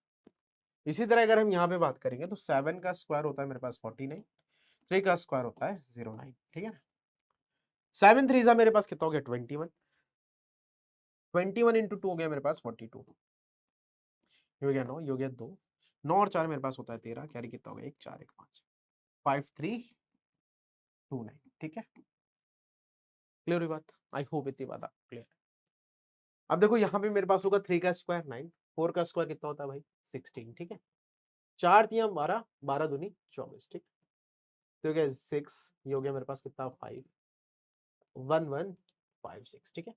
इसी तरह अगर हम यहाँ पे बात करेंगे तो 7 का स्क्वायर होता है मेरे पास 49, 3 का स्क्वायर होता है 09। ठीक है ना, 7 3 मेरे पास कितना हो गया 21, 21 इंटू 2 हो गया मेरे पास 42, ये हो गया 9, ये हो गया 2, 9 और 4 मेरे पास होता है 13, कैरी कितना हो गया 1 4 1 5, 5329। ठीक है, क्लियर हुई बात? आई होप इतनी बात क्लियर। अब देखो यहाँ पे मेरे पास होगा 3 का स्क्वायर 9, 4 का स्क्वायर कितना होता है भाई 16। ठीक है, 4 3 12, 12 दूनी 24। ठीक, तो हो गया 6, ये हो गया मेरे पास कितना 5 1 1 5 6। ठीक है,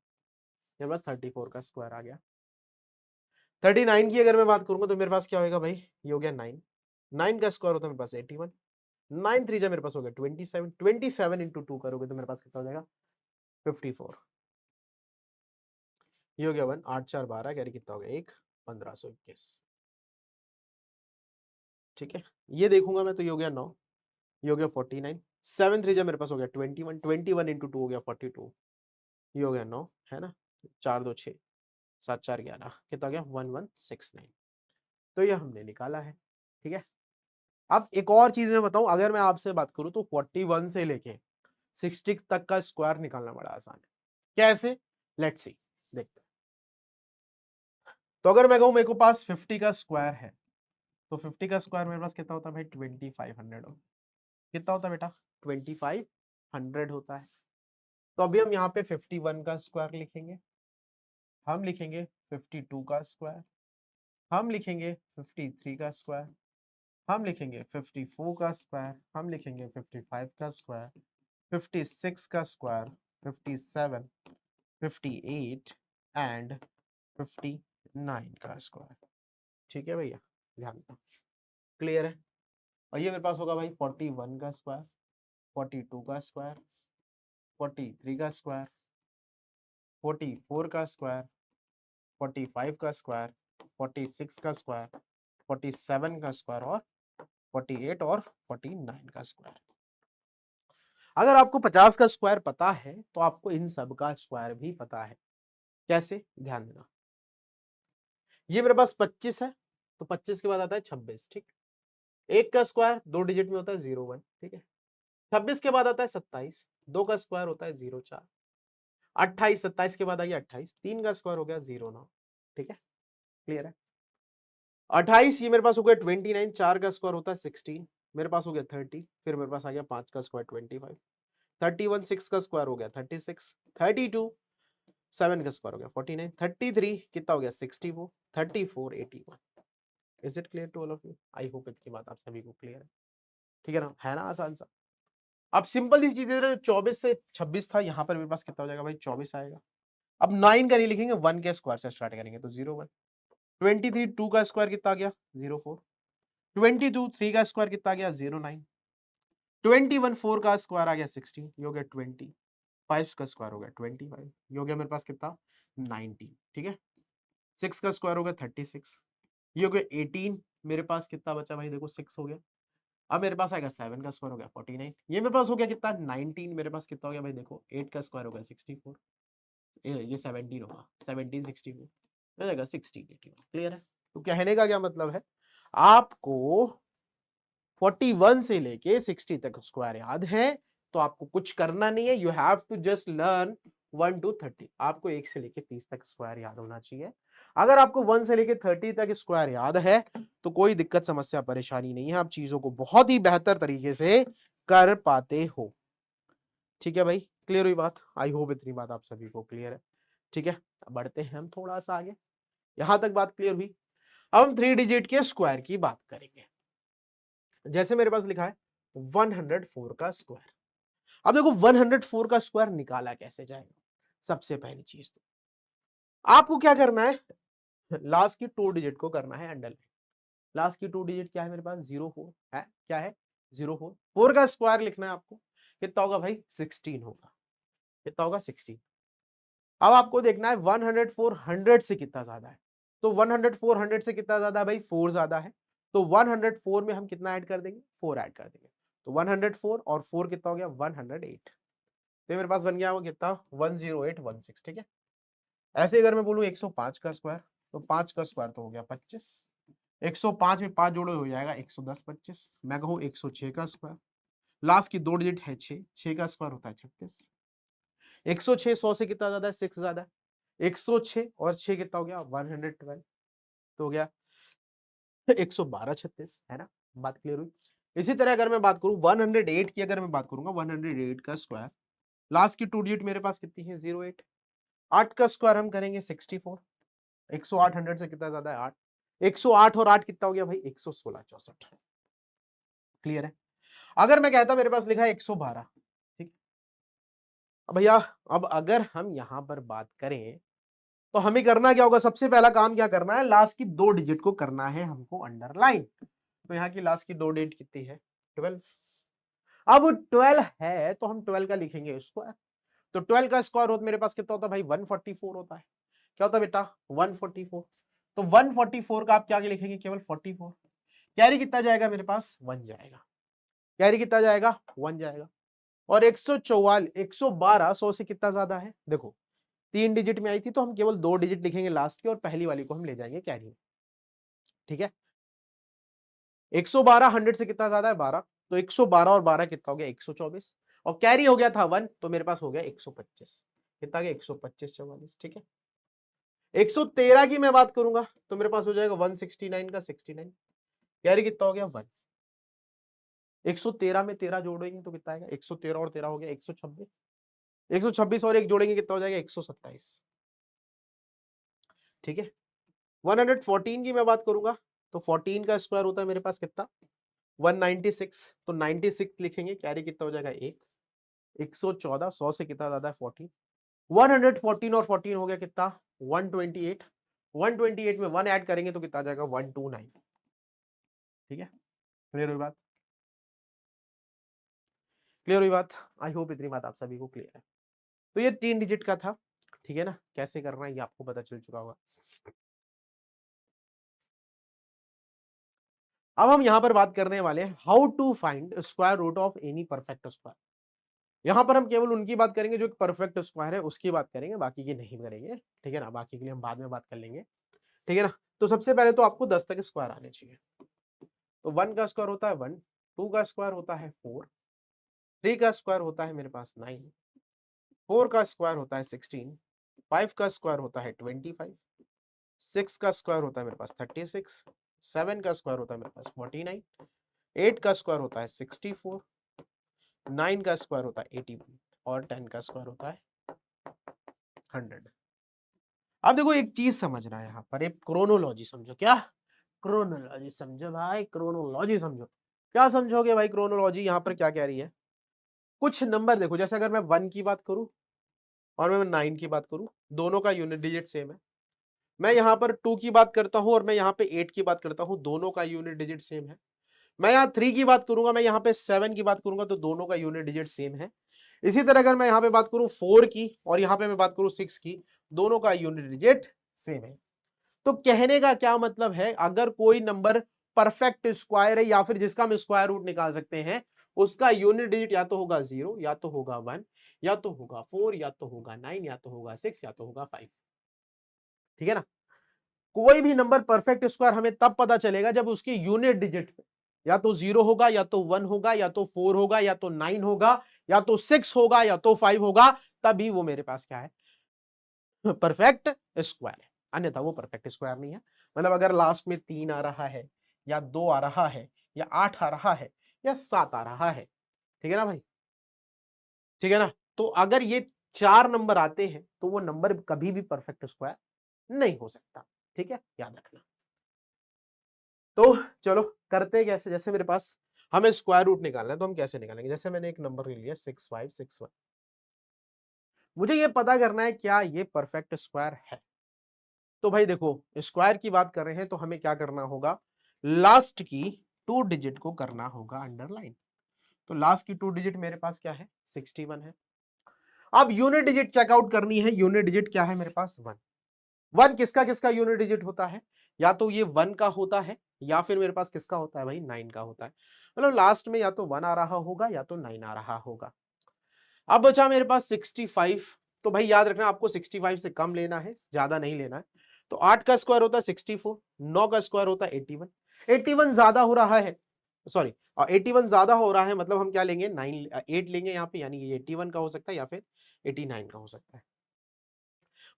मेरे पास 34 का स्क्वायर आ गया। 39 की अगर मैं बात करूंगा तो मेरे पास क्या होगा भाई, ये हो गया 9, 9 का स्क्वायर होता है मेरे पास 81, 9 3 जा मेरे पास हो गया 27, 27 इंटू 2 करोगे तो मेरे पास कितना हो जाएगा 54, ये हो गया 1, 8 4 12, कैरी कितना हो गया 1 1521। ठीक है, ये देखूंगा मैं तो ये हो गया 9, ये हो गया 49, 7 3 जा मेरे पास हो गया 21, 21 इंटू 2 हो गया 42, ये हो गया 9 है ना, 4 2 6 7 4 11, कितना हो गया 1169। तो ये हमने निकाला है। ठीक है, अब एक और चीज मैं बताऊं, अगर मैं आपसे बात करूं तो 41 से लेके 60 तक का स्क्वायर निकालना बड़ा आसान है। कैसे? लेट्स सी, देखते हैं। तो अगर मैं कहूं मेरे को पास 50 का स्क्वायर है तो 50 का स्क्वायर मेरे पास कितना होता है भाई 2500 हो, कितना होता है बेटा 2500 होता है। तो अभी हम यहाँ पे 51 का स्क्वायर लिखेंगे, हम लिखेंगे 52 का स्क्वायर, हम लिखेंगे 53 का स्क्वायर, हम लिखेंगे 54 का स्क्वायर, हम लिखेंगे 55 का स्क्वायर, 56 का स्क्वायर, 57, 58 एंड 59 का स्क्वायर। ठीक है भैया, ध्यान दो, क्लियर है? और ये मेरे पास होगा भाई 41 का स्क्वायर, 42 का स्क्वायर, 43 का स्क्वायर, 44 का स्क्वायर, 45 का स्क्वायर, 46 का स्क्वायर, 47 का स्क्वायर और 48 और 49 का स्क्वायर। अगर आपको 50 का स्क्वायर पता है तो आपको इन सब का स्क्वायर भी पता है। कैसे? ध्यान देना, ये मेरे पास 25 है तो 25 के बाद आता है 26। ठीक, 1 का स्क्वायर 2 डिजिट में होता है 01। ठीक है, 26 के बाद आता है 27, 2 का स्क्वायर होता है 04, 28, 27 के बाद आ गया 28, 3 का स्क्वायर हो गया 09। ठीक है, क्लियर है? 28 ये मेरे पास हो गया 29, 4 का स्क्वायर होता है 16, मेरे पास हो गया 30, फिर मेरे पास आ गया 5 का स्क्वायर 25, 31 6 का स्क्वायर हो गया 36, 32 7 का स्क्वायर हो गया 49, 33 कितना हो गया 64, 34 81। Is it clear to all of you? I hope इतनी बात आप सभी को क्लियर है। ठीक है ना आसान सा। अब सिंपल सी चीज 24 से 26 था, यहाँ पर मेरे पास कितना हो जाएगा भाई 24 आएगा। अब 9 का नहीं लिखेंगे, 1 के स्क्वायर से स्टार्ट करेंगे तो 01, 23 2 का स्क्वायर कितना आ गया 04, 22 3 का स्क्वायर कितना आ गया 09, 21 4 का स्क्वायर आ गया 16, ये हो गया 20, 5 का स्क्वायर हो गया 25, ये हो गया मेरे पास कितना 19। ठीक है, 6 का स्क्वायर हो गया 36, ये हो गया 18, मेरे पास कितना बचा भाई देखो 6 हो गया। अब मेरे पास आएगा 7 का स्क्वायर हो गया 49, ये मेरे पास हो गया कितना 19, मेरे पास कितना हो गया भाई देखो 8 का स्क्वायर हो गया 64, ये 17 होगा 17 64 हो जाएगा 16 81। क्लियर है? तो कहने का क्या मतलब है, आपको 41 से लेके 60 तक स्क्वायर याद है तो आपको कुछ करना नहीं है, you have to just learn 1 to 30। आपको 1 से लेके 30 तक स्क्वायर याद होना चाहिए। अगर आपको 1 से लेके 30 तक स्क्वायर याद है तो कोई दिक्कत समस्या परेशानी नहीं है, आप चीजों को बहुत ही बेहतर तरीके से कर पाते हो। ठीक है भाई, क्लियर हुई बात? आई होप इतनी बात आप सभी को क्लियर है। ठीक है, बढ़ते हैं हम थोड़ा सा आगे। यहां तक बात क्लियर हुई। अब हम 3 डिजिट के स्क्वायर की बात करेंगे। जैसे मेरे पास लिखा है 104 का स्क्वायर। अब देखो 104 का स्क्वायर निकाला कैसे जाएगा। सबसे पहली चीज तो आपको क्या करना है, लास्ट की 2 डिजिट को करना है अंडरलाइन। लास्ट की 2 डिजिट क्या है मेरे पास 04 है, क्या है 04, 4 का स्क्वायर लिखना है आपको, कितना होगा भाई 16 होगा, कितना होगा 16। अब आपको देखना है 100 400 से कितना ज्यादा है। तो 100 400 से कितना ज्यादा है भाई, 4 ज्यादा है। तो 104 में हम कितना ऐड कर देंगे, 4 ऐड कर देंगे। तो 104 और 4 कितना हो गया, 108। तो मेरे पास बन गया वो कितना, 10816। ठीक है। ऐसे अगर मैं बोलूं 105 का स्क्वायर, तो 5 का स्क्वायर तो हो गया 25। 105 में 5 जोड़ो हो जाएगा 110 25। मैं कहूं 106 का स्क्वायर, लास्ट की 2 डिजिट है 6, 6 का स्क्वायर होता है 36। 106 100 से कितना ज्यादा है, 6 ज्यादा है। 106 और 6 कितना हो गया, 112। तो हो गया 112 36, है ना। बात क्लियर हुई। इसी तरह अगर मैं बात करूं 108 की, अगर मैं बात करूंगा 108 का स्क्वायर, लास्ट की 2 डिजिट मेरे पास कितनी है, 08। 8 का स्क्वायर हम करेंगे 64। 108 100 से कितना ज्यादा है, 8। 108 और 8 कितना हो गया भाई, 116 64। क्लियर है। अगर मैं कहता मेरे पास लिखा है 112, ठीक। अब भैया, अब अगर हम यहां पर बात करें तो हमें करना क्या होगा, सबसे पहला काम क्या करना है, लास्ट की 2 डिजिट को करना है हमको अंडरलाइन। तो यहाँ की लास्ट की 2 डिजिट कितनी है, 12। अब 12 है तो हम 12 का लिखेंगे स्क्वायर। तो 12 का स्क्वायर होता मेरे पास कितना होता है भाई, 144 होता है। क्या होता है बेटा, 144। तो 144 का आप क्या लिखेंगे, केवल 44। कैरी कितना जाएगा मेरे पास, 1 जाएगा। कैरी कितना जाएगा, 1 जाएगा। और 144 112 100 से कितना ज्यादा है, देखो 3 डिजिट में आई थी तो हम केवल 2 डिजिट लिखेंगे लास्ट की, और पहली वाली को हम ले जाएंगे कैरी में। ठीक है। 112 100 से कितना ज्यादा है, 12। तो 112 और 12 कितना हो गया, 124। और कैरी हो गया था 1, तो मेरे पास हो गया 125। कितना गया, 125 44। ठीक है। 113 की मैं बात करूंगा तो मेरे पास हो जाएगा 169 का 69। कैरी कितना हो गया, 1। 113 में 13 जोड़ेंगे तो कितना आएगा, 113 और 13 हो गया 126। 126 और एक जोड़ेंगे कितना हो जाएगा, 127। ठीक है। 114 की मैं बात करूंगा तो 14 का स्क्वायर होता है मेरे पास कितना, 196। तो 96 लिखेंगे, कैरी कितना हो जाएगा, 1। 114 100 से कितना ज्यादा है, 14। 114 और 14 हो गया कितना, 128। 128 में 1 ऐड करेंगे तो कितना आ जाएगा, 129। ठीक है। क्लियर हुई बात, क्लियर हुई बात। आई होप इतनी बात आप सभी को क्लियर है। तो ये 3 डिजिट का था, ठीक है ना। कैसे करना है ये आपको पता चल चुका होगा। अब हम यहां पर बात करने वाले हैं how to find square root of any perfect square. यहां पर हम केवल उनकी बात करेंगे जो एक परफेक्ट स्क्वायर है उसकी बात करेंगे, बाकी की नहीं करेंगे। ठीक है ना, बाकी के लिए हम बाद में बात कर लेंगे। ठीक है ना। तो सबसे पहले तो आपको 10 तक स्क्वायर आने चाहिए। तो 1 का स्क्वायर होता है 1, 2 का स्क्वायर होता है 4, 3 का स्क्वायर होता है मेरे पास 9, 4 का स्क्वायर होता है 16, 5 का स्क्वायर होता है 25, 6 का स्क्वायर होता है मेरे पास 36, 7 का स्क्वायर होता है मेरे पास 49, 8 का स्क्वायर होता है 64, 9 का स्क्वायर होता है 81 और 10 का स्क्वायर होता है 100। अब देखो एक चीज समझना है यहाँ पर, एक क्रोनोलॉजी समझो। क्या क्रोनोलॉजी समझो भाई, क्रोनोलॉजी समझो। क्या समझोगे भाई, क्रोनोलॉजी यहाँ पर क्या कह रही है। कुछ नंबर देखो, जैसे अगर मैं 1 की बात करूं और मैं 9 की बात करूं, दोनों का यूनिट डिजिट सेम है। मैं यहाँ पर 2 की बात करता हूं और मैं यहाँ पे 8 की बात करता हूं, दोनों का यूनिट डिजिट सेम है। मैं यहाँ 3 की बात करूंगा, मैं यहाँ पे 7 की बात करूंगा, तो दोनों का यूनिट डिजिट सेम है। इसी तरह अगर मैं यहाँ पे बात करूं 4 की और यहाँ पे मैं बात करूं 6 की, दोनों का यूनिट डिजिट सेम है। तो कहने का क्या मतलब है, अगर कोई नंबर परफेक्ट स्क्वायर है या फिर जिसका हम स्क्वायर रूट निकाल सकते हैं, उसका यूनिट डिजिट या तो होगा 0, या तो होगा 1, या तो होगा 4, या तो होगा 9, या तो होगा 6, या तो होगा 5। ठीक है ना। कोई भी नंबर परफेक्ट स्क्वायर हमें तब पता चलेगा जब उसकी यूनिट डिजिट या तो 0 होगा, या तो 1 होगा, या तो 4 होगा, या तो 9 होगा, या तो 6 होगा, या तो 5 होगा, तभी वो मेरे पास क्या है, परफेक्ट स्क्वायर है। अन्यथा वो परफेक्ट स्क्वायर नहीं है। मतलब अगर लास्ट में 3 आ रहा है, या 2 आ रहा है, या 8 आ रहा है, या 7 आ रहा है, ठीक है ना भाई, ठीक है ना। तो अगर ये 4 नंबर आते हैं तो वो नंबर कभी भी परफेक्ट स्क्वायर नहीं हो सकता। ठीक है, याद रखना। तो चलो करते कैसे, जैसे मेरे पास हमें स्क्वायर रूट निकालना है तो हम कैसे निकालेंगे। जैसे मैंने एक नंबर ले लिया 6561, मुझे ये पता करना है क्या ये परफेक्ट स्क्वायर है। तो भाई देखो, स्क्वायर की बात कर रहे हैं तो हमें क्या करना होगा, लास्ट की 2 डिजिट को करना होगा अंडरलाइन। तो लास्ट की 2 डिजिट मेरे पास क्या है, 61 है। अब यूनिट डिजिट चेकआउट करनी है। यूनिट डिजिट क्या है मेरे पास? 1। 1 किसका किसका यूनिट डिजिट होता है? या तो ये 1 का होता है या फिर मेरे पास किसका होता है भाई? 9 का होता है। मतलब लास्ट में या तो 1 आ रहा होगा या तो 9 आ रहा होगा। अब बचा मेरे पास 65। तो भाई याद रखना आपको 65 से कम लेना है, ज्यादा नहीं लेना है। तो 8 का स्क्वायर होता है 64, 9 का स्क्वायर होता है 81। 81 ज्यादा हो रहा है, सॉरी 81 ज्यादा हो रहा है, मतलब हम क्या लेंगे? 8 लेंगे यहाँ पे, यानी ये 81 का हो सकता है या फिर 89 का हो सकता है।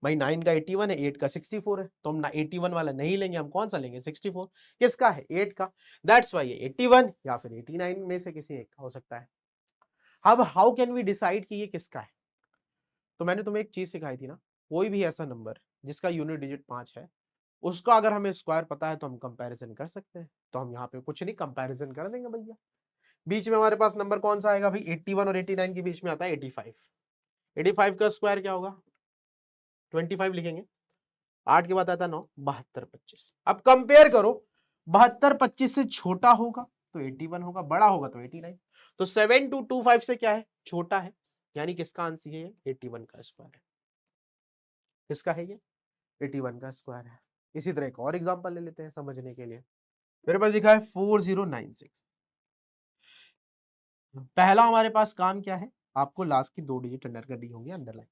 भाई 9 का 81 है, 8 का 64 है, तो हम 81 वाला नहीं लेंगे, हम कौन सा लेंगे? 64। किसका है? 8 का। दैट्स वाई ये 81 या फिर 89 में से किसी एक का हो सकता है। अब हाउ कैन वी डिसाइड कि ये किसका है? तो मैंने तुम्हें एक चीज सिखाई थी ना, कोई भी ऐसा नंबर जिसका यूनिट डिजिट 5 है, उसका अगर हमें स्क्वायर पता है तो हम कंपैरिजन कर सकते हैं। तो हम यहाँ पे कुछ नहीं, कंपैरिजन कर देंगे भैया। बीच में हमारे पास नंबर कौन सा आएगा भाई? 81 और 89 के बीच में आता है 85। 85 का स्क्वायर क्या होगा? 25 लिखेंगे। 8 के बाद आता है 9, 72 25। अब कंपेयर करो, 72 25 से छोटा होगा तो 81 होगा, बड़ा होगा तो 89। तो 7225 से क्या है? छोटा है, यानी किसका आंसर है? 81 का स्क्वायर है। किसका है ये? 81 का स्क्वायर है। इसी तरह एक और एग्जांपल ले लेते हैं समझने के लिए। मेरे पास लिखा है 4096। पहला हमारे पास काम क्या है? आपको लास्ट की 2 डिजिट अंडर करनी होंगी, अंडरलाइन।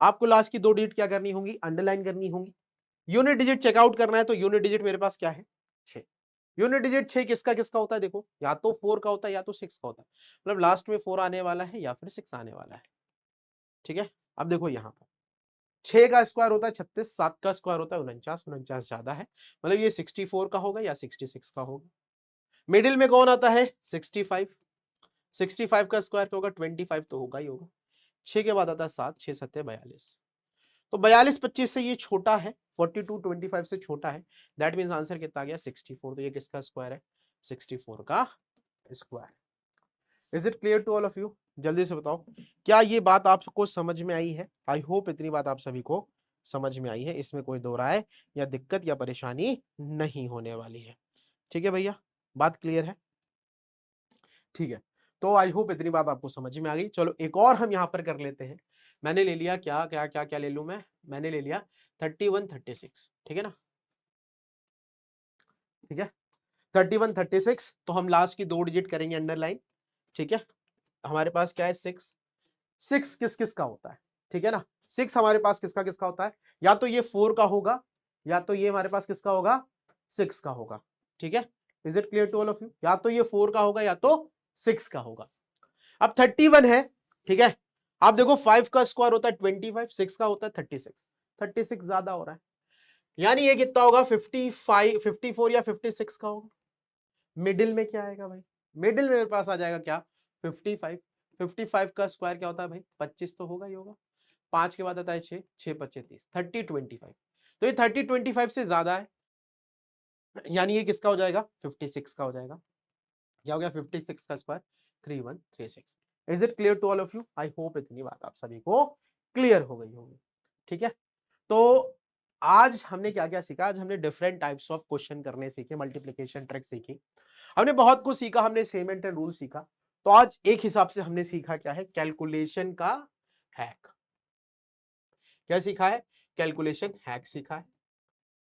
आपको लास्ट की 2 डिजिट क्या करनी होंगी? अंडरलाइन करनी होंगी। यूनिट डिजिट चेकआउट करना है, तो यूनिट डिजिट मेरे पास क्या है? 6। यूनिट डिजिट 6 किसका किसका होता है? देखो, या तो 4 का होता है या तो 6 का होता है। मतलब लास्ट में 4 आने वाला है या फिर 6 आने वाला है। ठीक है, अब देखो यहाँ पर 6 का स्क्वायर होता है 36, 7 का स्क्वायर होता है 49, 49 ज्यादा है, मतलब ये 64 का होगा या 66 का होगा। मिडिल में कौन आता है? 65। 65 का स्क्वायर क्या होगा? 25 तो होगा ही होगा। 6 के बाद आता है 7, 6 7 42। तो 42 25 से ये छोटा है, 42 25 से छोटा है। दैट मीन्स आंसर कितना आ गया? 64। तो ये किसका स्क्वायर है? 64 का square. Is it clear to all of you? जल्दी से बताओ, क्या ये बात आपको समझ में आई है? आई होप इतनी बात आप सभी को समझ में आई है, इसमें कोई दो राय या दिक्कत या परेशानी नहीं होने वाली है। ठीक है भैया, बात क्लियर है? ठीक है, तो आई होप इतनी बात आपको समझ में आ गई। चलो एक और हम यहां पर कर लेते हैं। मैंने ले लिया क्या क्या क्या क्या ले लूं मैंने ले लिया 31 36। ठीक है ना? ठीक है, 31 36। तो हम लास्ट की 2 डिजिट करेंगे अंडरलाइन। ठीक है, हमारे पास क्या है? 6। 6 किस किस का होता है? ठीक है ना? 6 हमारे पास किसका किसका होता है? या तो ये 4 का होगा या तो ये हमारे पास किसका होगा? 6 का होगा। ठीक है, is it clear to all of you? या तो ये 4 का होगा या तो 6 का होगा। अब 31 है, ठीक है, आप देखो 5 का स्क्वायर होता है 25, 6 का होता है 36। 36 ज्यादा हो रहा है, यानी ये कितना होगा? 55 54 या 56 का होगा। मिडिल में क्या आएगा भाई? मिडिल में मेरे पास आ जाएगा क्या? 55। 55 का स्क्वायर क्या होता है भाई? 25 तो होगा ही होगा। 5 के बाद आता है 6, 6 25 30, 30 25। तो ये 30 25 से ज्यादा है, यानी ये किसका हो जाएगा? 56 का हो जाएगा। क्या हो गया? 56 का square 3136। Is it clear to all of you? I hope इतनी बात आप सभी को क्लियर हो गई होगी। ठीक है, तो आज हमने क्या क्या सीखा? आज हमने डिफरेंट टाइप्स ऑफ क्वेश्चन करने सीखे, मल्टीप्लिकेशन ट्रिक सीखी, हमने बहुत कुछ सीखा, हमने सेगमेंट एंड रूल सीखा। तो आज एक हिसाब से हमने सीखा क्या है? कैलकुलेशन का हैक। क्या सीखा है? कैलकुलेशन हैक सीखा है।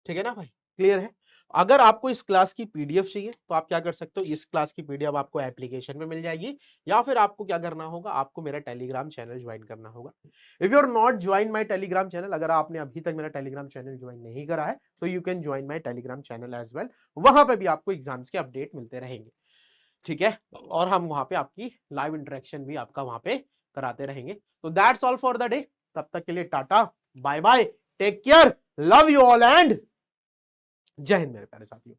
ठीक है ना भाई? क्लियर है? अगर आपको इस क्लास की पीडीएफ चाहिए तो आप क्या कर सकते हो? इस क्लास की पीडीएफ आपको एप्लीकेशन में मिल जाएगी, या फिर आपको क्या करना होगा? आपको मेरा टेलीग्राम चैनल ज्वाइन करना होगा। If you are not join my telegram channel, अगर आपने अभी तक मेरा टेलीग्राम चैनल ज्वाइन नहीं करा है तो you can join my telegram channel as well. वहां पे भी आपको एग्जाम्स के अपडेट मिलते रहेंगे। ठीक है, और हम वहां पे आपकी लाइव इंटरेक्शन भी आपका वहां पे कराते रहेंगे। तो that's all for the day. तब तक के लिए tata, bye bye, take care, love you all and जय हिंद मेरे प्यारे साथियों।